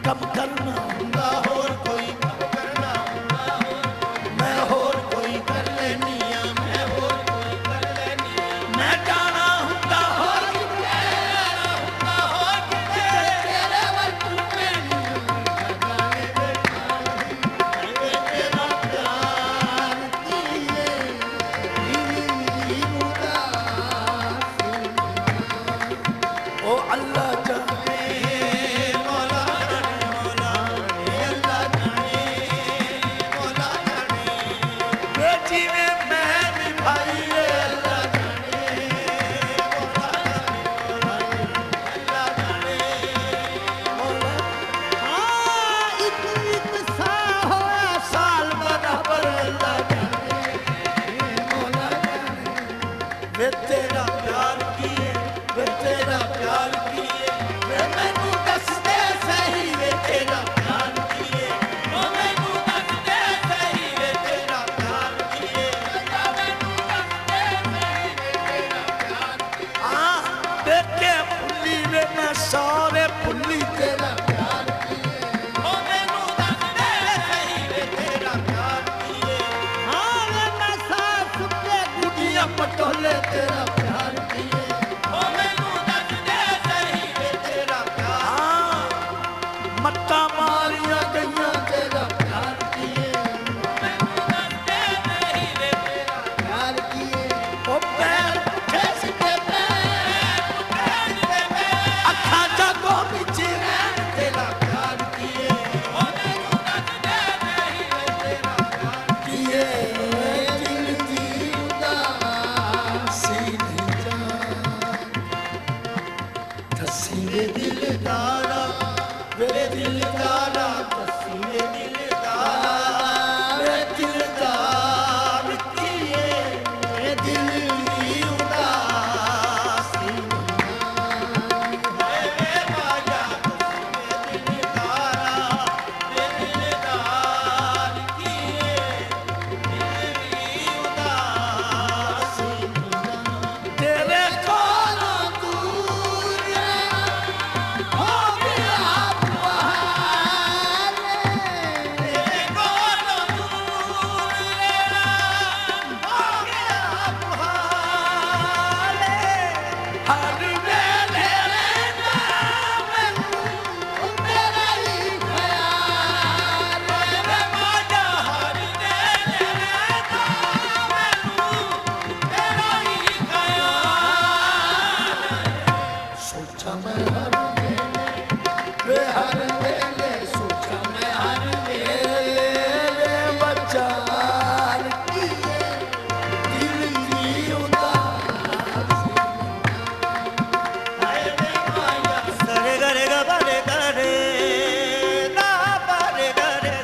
ਕੰਮ ਕਰਨਾ ਹੁੰਦਾ ਹੋਰ ਕੋਈ ਕੰਮ ਕਰਨਾ ਹੁੰਦਾ ਹੋਰ ਮੈਂ ਹੋਰ ਕੋਈ ਕਰ ਲੈਨੀ ਆ ਮੈਂ ਹੋਰ ਕੋਈ ਕਰ ਲੈਨੀ ਆ ਮੈਂ ਜਾਣਾ ਹੁੰਦਾ ਹੋਰ ਕਿਤੇ ਹੁੰਦਾ ਹੋਰ ਕਿਤੇ ਤੇਰੇ ਵਰਤੂ ਮੈਨੂੰ ਜਾਣੇ ਵੇ ਤੇਰਾ ਪਿਆਰ ਕੀਏ ਨੀ ਉਹ ਅੱਲਾ ਜਾਣੇ ਮੌਲਾ ਮੌਲਾ ਅੱਲਾ ਜਾਣੇ ਮੌਲਾ ਜਾਣੇ ਵੇ ਜਿਵੇਂ ਮੈਂ ਵੀ ਭਾਈ ਅੱਲਾ ਜਾਣੇ ਮੌਲਾ ਜਾਣੇ ਅੱਲਾ ਜਾਣੇ ਮੌਲਾ ਹਾਂ ਇੱਕ ਸਾ ਹੋਇਆ ਸਾਲ ਬਰਾਬਰ ਅੱਲਾ ਜਾਣੇ ਮੌਲਾ ਜਾਣੇ ਵੇ ਤੇਰਾ ਪਿਆਰ ਕੀਏ ਵੇ ਤੇਰਾ ਪਿਆਰ ਕੀਏ ਵੇ ਮੈਨੂੰ ਦੱਸ ਦੇ ਸਹੀ ਵੇ ਤੇਰਾ ਪਿਆਰ ਕੀਏ ਓ ਮੈਨੂੰ ਦੱਸ ਦੇ ਸਹੀ ਵੇ ਤੇਰਾ ਪਿਆਰ ਕੀਏ ਓ ਮੈਨੂੰ ਦੱਸ ਦੇ ਸਹੀ ਵੇ ਤੇਰਾ ਪਿਆਰ ਹਾਂ ਦੇਖੇ ਭੁੱਲੀ ਵੇ ਮੈਂ ਸਾਰੇ ਭੁੱਲੀ ਤੇਰਾ ਪਿਆਰ ਕੀਏ ਓ ਮੈਨੂੰ ਦੱਸ ਦੇ ਸਹੀ ਵੇ ਤੇਰਾ ਪਿਆਰ ਕੀਏ ਹਾਂ ਵੇ ਮੈਂ ਸਾਰ ਸੁੱਤੇ ਗੁੱਡੀਆਂ ਪਟੋਲੇ ਤੇਰਾ ਪਿਆਰ ਕੀਏ ਓ ਮੈਨੂੰ ਦੱਸ ਦੇ ਸਹੀ ਵੇ ਤੇਰਾ ਪਿਆਰ ਹਾਂ ਮੱਤਾਂ ਮਾਰੀਆਂ ਗਈਆਂ ਤੇਰਾ ਪਿਆਰ ਕੀਏ ਮੈਨੂੰ ਦੱਸ ਦੇ ਸਹੀ ਵੇ ਤੇਰਾ ਪਿਆਰ ਕੀਏ ਓ ਪੈਰ ਪੁੱਠੇ ਸਿੱਧੇ ਪੈਰ ਪੁੱਠੇ ਸਿੱਧੇ ਪੈਰ ਅੱਖਾਂ ਜਾਗੋ ਵਿੱਚ ਰਹਿਣ ਤੇਰਾ ਪਿਆਰ ਕੀਏ ਓ ਮੈਨੂੰ ਦੱਸ ਦੇ ਸਹੀ ਵੇ ਤੇਰਾ ਪਿਆਰ ਕੀਏ ਦਿਲ ਦੀ ਉਦਾਸੀ ਨਹੀਂ ਦੱਸੀ ਵੇ ਦਿਲਦਾਰਾ ਵੇ ਦਿਲਦਾਰਾ ਦੱਸੀ ਵੇ ਦਿਲਦਾਰਾ ਵੇ ਦਿਲਦਾਰ ਕੀਏ ਵੇ ਦਿਲ ਦੀ ਉਦਾਸੀ ਵੇ ਮਾਇਆ ਦੱਸੀ ਵੇ ਦਿਲਦਾਰਾ ਵੇ ਦਿਲਦਾਰ ਕੀਏ ਦਿਲ ਦੀ ਉਦਾਸੀ ਤੇਰੇ ਕੋਲੋਂ ਦੂਰ ਹੋ ਗਿਆ ਬਹਾਰ ਤੇਰੇ ਕੋਲੋਂ ਦੂਰ ਹੋ ਗਿਆ ਬਹਾਰ ਹਰ ਵੇਲੇ ਰਹਿੰਦਾ ਮੈਨੂੰ ਤੇਰਾ ਹੀ ਖਿਆਲ ਵੇ ਮਾਇਆ ਹਰ ਵੇਲੇ ਰਹਿੰਦਾ ਮੈਨੂੰ ਤੇਰਾ ਹੀ ਖਿਆਲ ਸੋਚਾਂ ਮੈਂ ਹਰ ਵੇ ਹਰ ਵੇਲੇ ਸੋਚਾਂ ਮੈਂ ਹਰ ਵੇਲੇ ਬਚਾਰ ਕੀਏ ਦਿਲ ਦੀ ਉਦਾਸੀ ਹਾਏ ਵੇ ਮਾਇਆ ਸਰੇ ਗਰੇ ਗਾ ਬਾਰੇ ਗਰੇ ਨਾ ਬਾਰੇ ਗਰੇ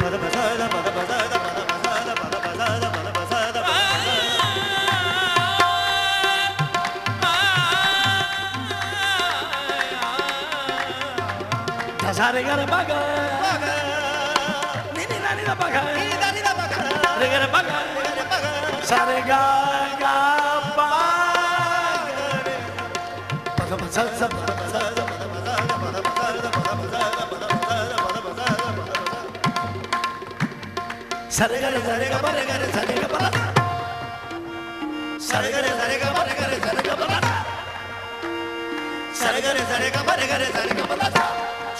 ਪਦ ਬਸਾ ਦਾ ਪਦ ਬਸਾ ਦਾ ਪਦ ਬਸਾ ਦਾ ਪਦ ਬਸਾ ਦਾ ਪਦ ਬਸਾ ਦਾ ਸਾਰੇ ਗਰ ਬਗਾ ਨੀ ਨੀ ਨੀ ਦਾ ਬਗਾ ਨੀ ਦਾ ਬਗਾ ਰੇ ਗਰ ਬਗਾ ਸਾਰੇ ਗਾ ਗਾ ਬਾ ਪਦ ਬਸਾ ਸਭ ਬਸਾ ਦਾ ਪਦ ਬਸਾ ਦਾ ਪਦ ਬਸਾ ਦਾ ਪਦ ਬਸਾ ਦਾ ਪਦ ਬਸਾ ਦਾ ਪਦ ਬਸਾ ਦਾ ਸਾਰੇ ਗਰ ਗਾ ਬਰੇ ਗਰ ਸਾਰੇ ਗਾ ਬਰਾ ਸਾਰੇ ਗਰ ਗਾ ਬਰੇ ਗਰ ਸਾਰੇ ਗਾ ਬਰਾ ਸਾਰੇ ਗਾ ਬਰੇ ਗਰ ਸਾਰੇ ਗਾ ਬਰਾ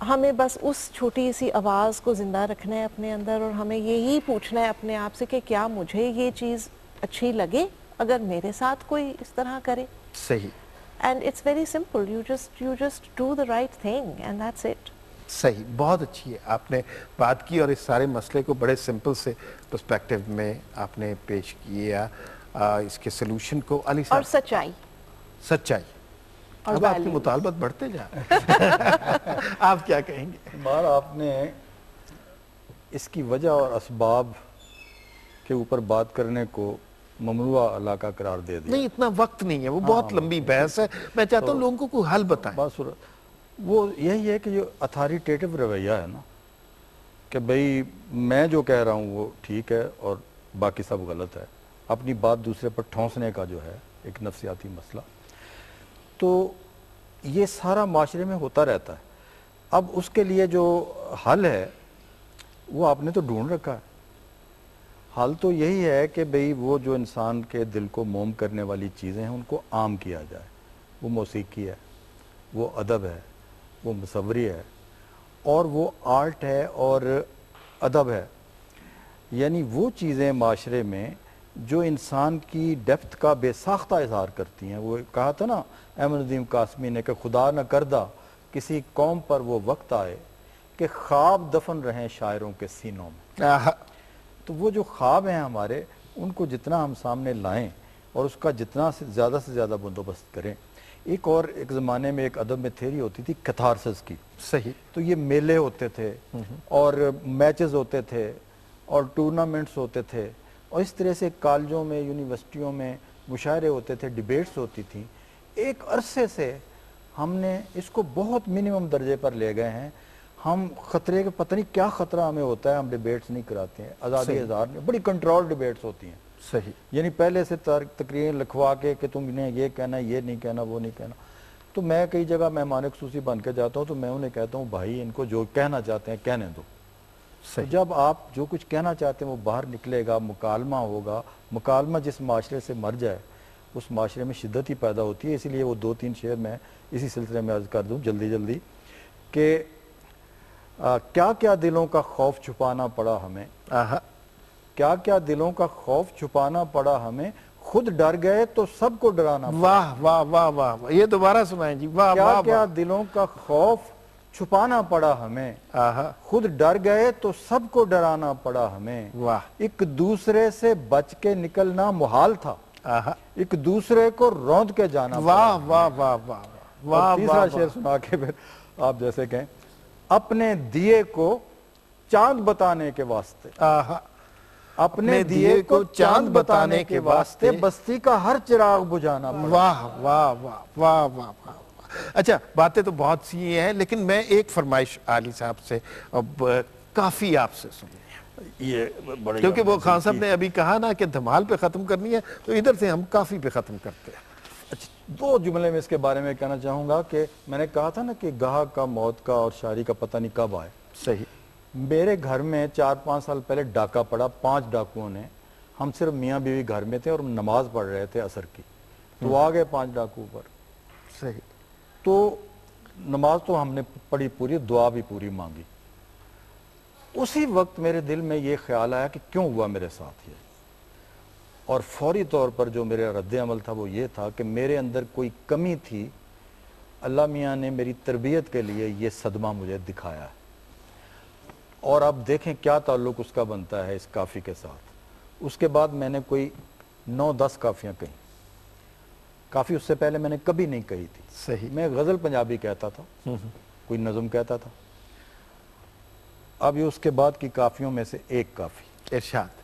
ہمیں بس اس چھوٹی سی آواز کو زندہ رکھنا ہے اپنے اندر, اور ہمیں یہی پوچھنا ہے اپنے آپ سے کہ کیا مجھے یہ چیز اچھی لگے اگر میرے ساتھ کوئی اس طرح کرے. صحیح. And it's very simple, you just do the right thing and that's it. صحیح, بہت اچھی ہے آپ نے بات کی, اور اس سارے مسئلے کو بڑے سمپل سے پرسپیکٹیو میں آپ نے پیش کیا, اس کے سلوشن کو. علی صاحب, اور سچائی, سچائی, اب آپ کی مطالبت بڑھتے جا آپ کیا کہیں گے؟ بار آپ نے اس کی وجہ اور اسباب کے اوپر بات کرنے کو ممنوع علاقہ قرار دے دیا. نہیں, اتنا وقت نہیں ہے, وہ بہت لمبی بحث ہے, میں چاہتا ہوں لوگوں کو کوئی حل بتائیں. وہ یہی ہے کہ جو اتھارٹیٹیو رویہ ہے نا, کہ بھئی میں جو کہہ رہا ہوں وہ ٹھیک ہے اور باقی سب غلط ہے, اپنی بات دوسرے پر ٹھونسنے کا جو ہے ایک نفسیاتی مسئلہ, تو یہ سارا معاشرے میں ہوتا رہتا ہے. اب اس کے لیے جو حل ہے وہ آپ نے تو ڈھونڈ رکھا ہے. حل تو یہی ہے کہ بھئی وہ جو انسان کے دل کو موم کرنے والی چیزیں ہیں ان کو عام کیا جائے. وہ موسیقی ہے, وہ ادب ہے, وہ مصوری ہے, اور وہ آرٹ ہے اور ادب ہے. یعنی وہ چیزیں معاشرے میں جو انسان کی ڈیپتھ کا بے ساختہ اظہار کرتی ہیں. وہ کہا تھا نا احمد ندیم قاسمی نے کہ خدا نہ کردہ کسی قوم پر وہ وقت آئے کہ خواب دفن رہیں شاعروں کے سینوں میں. تو وہ جو خواب ہیں ہمارے, ان کو جتنا ہم سامنے لائیں اور اس کا جتنا سے زیادہ بندوبست کریں. ایک زمانے میں ایک ادب میں تھیوری ہوتی تھی کیتھارسس کی. صحیح. تو یہ میلے ہوتے تھے اور میچز ہوتے تھے اور ٹورنامنٹس ہوتے تھے, اور اس طرح سے کالجوں میں, یونیورسٹیوں میں مشاعرے ہوتے تھے, ڈیبیٹس ہوتی تھیں. ایک عرصے سے ہم نے اس کو بہت منیمم درجے پر لے گئے ہیں. ہم خطرے کے پتہ نہیں کیا خطرہ ہمیں ہوتا ہے, ہم ڈیبیٹس نہیں کراتے ہیں. آزادی اظہار میں بڑی کنٹرول ڈیبیٹس ہوتی ہیں. صحیح. یعنی پہلے سے تقریریں لکھوا کے کہ تم نے یہ کہنا, یہ نہیں کہنا, وہ نہیں کہنا. تو میں کئی جگہ مہمان خصوصی بن کے جاتا ہوں تو میں انہیں کہتا ہوں بھائی ان کو جو کہنا چاہتے ہیں کہنے دو. جب آپ جو کچھ کہنا چاہتے ہیں وہ باہر نکلے گا, مکالمہ ہوگا. مکالمہ جس معاشرے سے مر جائے اس معاشرے میں شدت ہی پیدا ہوتی ہے. اسی لیے وہ 2-3 شعر میں اسی سلسلے میں عرض کر دوں جلدی کہ کیا کیا دلوں کا خوف چھپانا پڑا ہمیں, کیا کیا دلوں کا خوف چھپانا پڑا ہمیں, خود ڈر گئے تو سب کو ڈرانا پڑا. واہ واہ واہ واہ, یہ دوبارہ سنائیں جی. واہ کیا کیا دلوں کا خوف چھپانا پڑا ہمیں, خود ڈر گئے تو سب کو ڈرانا پڑا ہمیں. واہ. ایک دوسرے سے بچ کے نکلنا محال تھا, ایک دوسرے کو روند کے جانا. واہ واہ واہ واہ واہ. تیسرا شعر سنا کے پھر آپ جیسے کہیں, اپنے دیے کو چاند بتانے کے واسطے, اپنے دیے کو چاند بتانے کے واسطے بستی کا ہر چراغ بجھانا پڑا. واہ واہ واہ واہ واہ واہ. اچھا, باتیں تو بہت سی ہیں لیکن میں ایک فرمائش علی صاحب سے اب کافی آپ سے سنیں, یہ کیونکہ وہ خان صاحب نے ابھی کہا نا کہ دھمال پہ ختم کرنی ہے, تو ادھر سے ہم کافی پہ ختم کرتے ہیں. اچھا, 2 جملے میں اس کے بارے میں کہنا چاہوں گا کہ میں نے کہا تھا نا کہ گاہک کا موت کا اور شاعری کا پتہ نہیں کب آئے. صحیح. میرے گھر میں 4-5 سال پہلے ڈاکہ پڑا 5 ڈاکوؤں نے. ہم صرف میاں بیوی گھر میں تھے اور نماز پڑھ رہے تھے عصر کی, تو آ گئے 5 ڈاکو پر. صحیح. تو نماز تو ہم نے پڑھی پوری, دعا بھی پوری مانگی. اسی وقت میرے دل میں یہ خیال آیا کہ کیوں ہوا میرے ساتھ یہ, اور فوری طور پر جو میرا رد عمل تھا وہ یہ تھا کہ میرے اندر کوئی کمی تھی. اللہ میاں نے میری تربیت کے لیے یہ صدمہ مجھے دکھایا ہے, اور اب دیکھیں کیا تعلق اس کا بنتا ہے اس کافی کے ساتھ. اس کے بعد میں نے کوئی 9-10 کافیاں کہیں. کافی اس سے پہلے میں نے کبھی نہیں کہی تھی. صحیح. میں غزل پنجابی کہتا تھا, کوئی نظم کہتا تھا. اب یہ اس کے بعد کی کافیوں میں سے ایک کافی. ارشاد.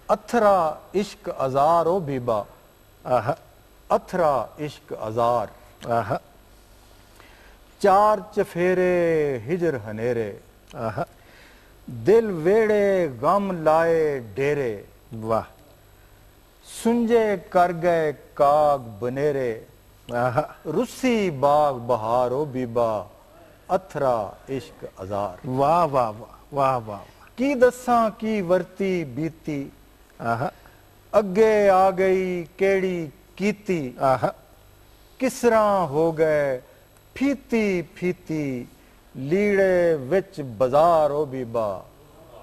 اتھرا عشق ازار او بیبا, اتھرا عشق ازار, 4 چفیرے ہجر ہنیرے, دل ویڑے غم لائے ڈیرے. واہ. سنجے کر گئے کاغ بنیرے, رسی باغ بہارو بیبا, اتھرا عشق ازار. واہ واہ واہ واہ واہ. کی دساں کی ورتی بیتی, اگے آ گئی کیڑی کیتی, کس طرح ہو گئے پھیتی پھیتی, لیڑے وچ بازار او بیبا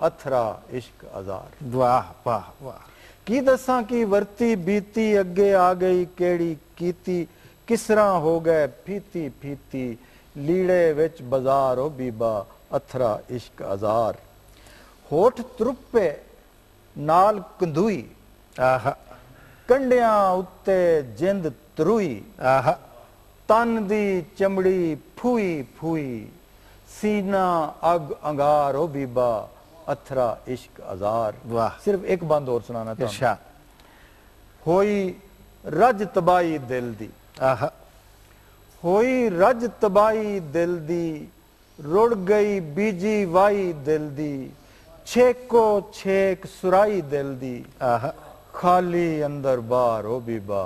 اتھرا عشق ازار واہ واہ واہ کی دساں کی ورتی بیتی اگے آ گئی کیڑی کیتی کس طرح ہو گئے پھیتی پھیتی لیڑے وچ بازار او بیبا اتھرا عشق ازار ہوٹھ ترپے نال کندوئی آہا کنڈیاں اتے جند تروئی آہا تن دی چمڑی پھوئی پھوئی سینہ اگ انگار او بیبا اتھرا عشق ازار واہ صرف ایک بند اور سنانا تھا ارشاد ہوئی رج تبائی دل دی آہا ہوئی رج تبائی دل دی رڑ گئی بیجی وائی دل دی چھیکو چھیک سرائی دل دی آہا خالی اندر بار او بیبا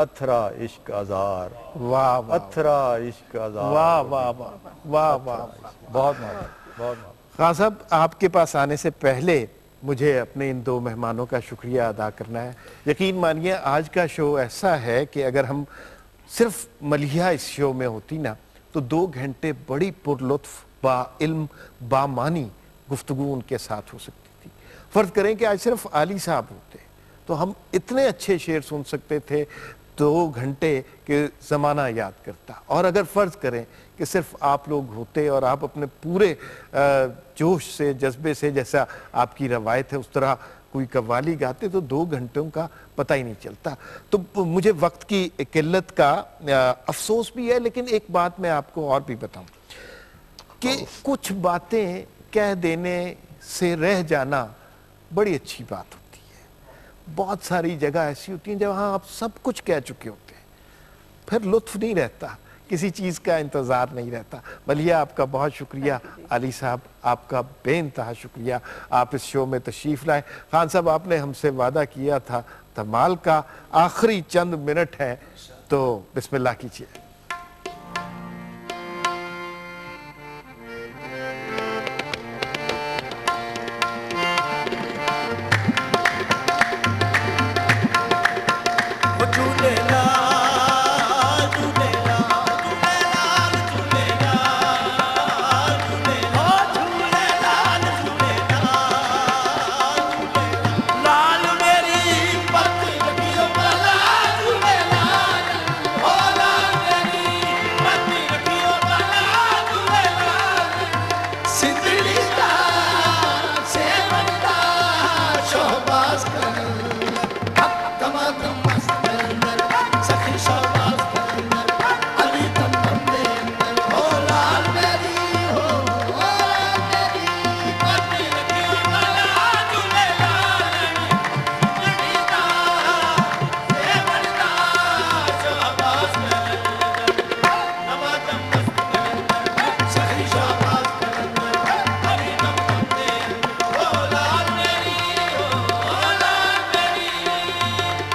اتھرا عشق ازار واہ واہ اتھرا عشق ازار واہ واہ واہ واہ واہ بہت محبت بہت محبت خان صاحب آپ کے پاس آنے سے پہلے مجھے اپنے ان دو مہمانوں کا شکریہ ادا کرنا ہے یقین مانیے آج کا شو ایسا ہے کہ اگر ہم صرف ملیحہ اس شو میں ہوتی نا تو 2 گھنٹے بڑی پر لطف با علم با معنی گفتگو ان کے ساتھ ہو سکتی تھی فرض کریں کہ آج صرف علی صاحب ہوتے تو ہم اتنے اچھے شعر سن سکتے تھے 2 گھنٹے کہ زمانہ یاد کرتا اور اگر فرض کریں کہ صرف آپ لوگ ہوتے اور آپ اپنے پورے جوش سے جذبے سے جیسا آپ کی روایت ہے اس طرح کوئی قوالی گاتے تو 2 گھنٹوں کا پتہ ہی نہیں چلتا تو مجھے وقت کی قلت کا افسوس بھی ہے لیکن ایک بات میں آپ کو اور بھی بتاؤں کہ کچھ باتیں کہہ دینے سے رہ جانا بڑی اچھی بات ہوتی ہے بہت ساری جگہ ایسی ہوتی ہیں جہاں آپ سب کچھ کہہ چکے ہوتے ہیں پھر لطف نہیں رہتا کسی چیز کا انتظار نہیں رہتا ملیحہ آپ کا بہت شکریہ علی صاحب آپ کا بے انتہا شکریہ آپ اس شو میں تشریف لائے خان صاحب آپ نے ہم سے وعدہ کیا تھا دھمال کا آخری چند منٹ ہے تو بسم اللہ کیجیے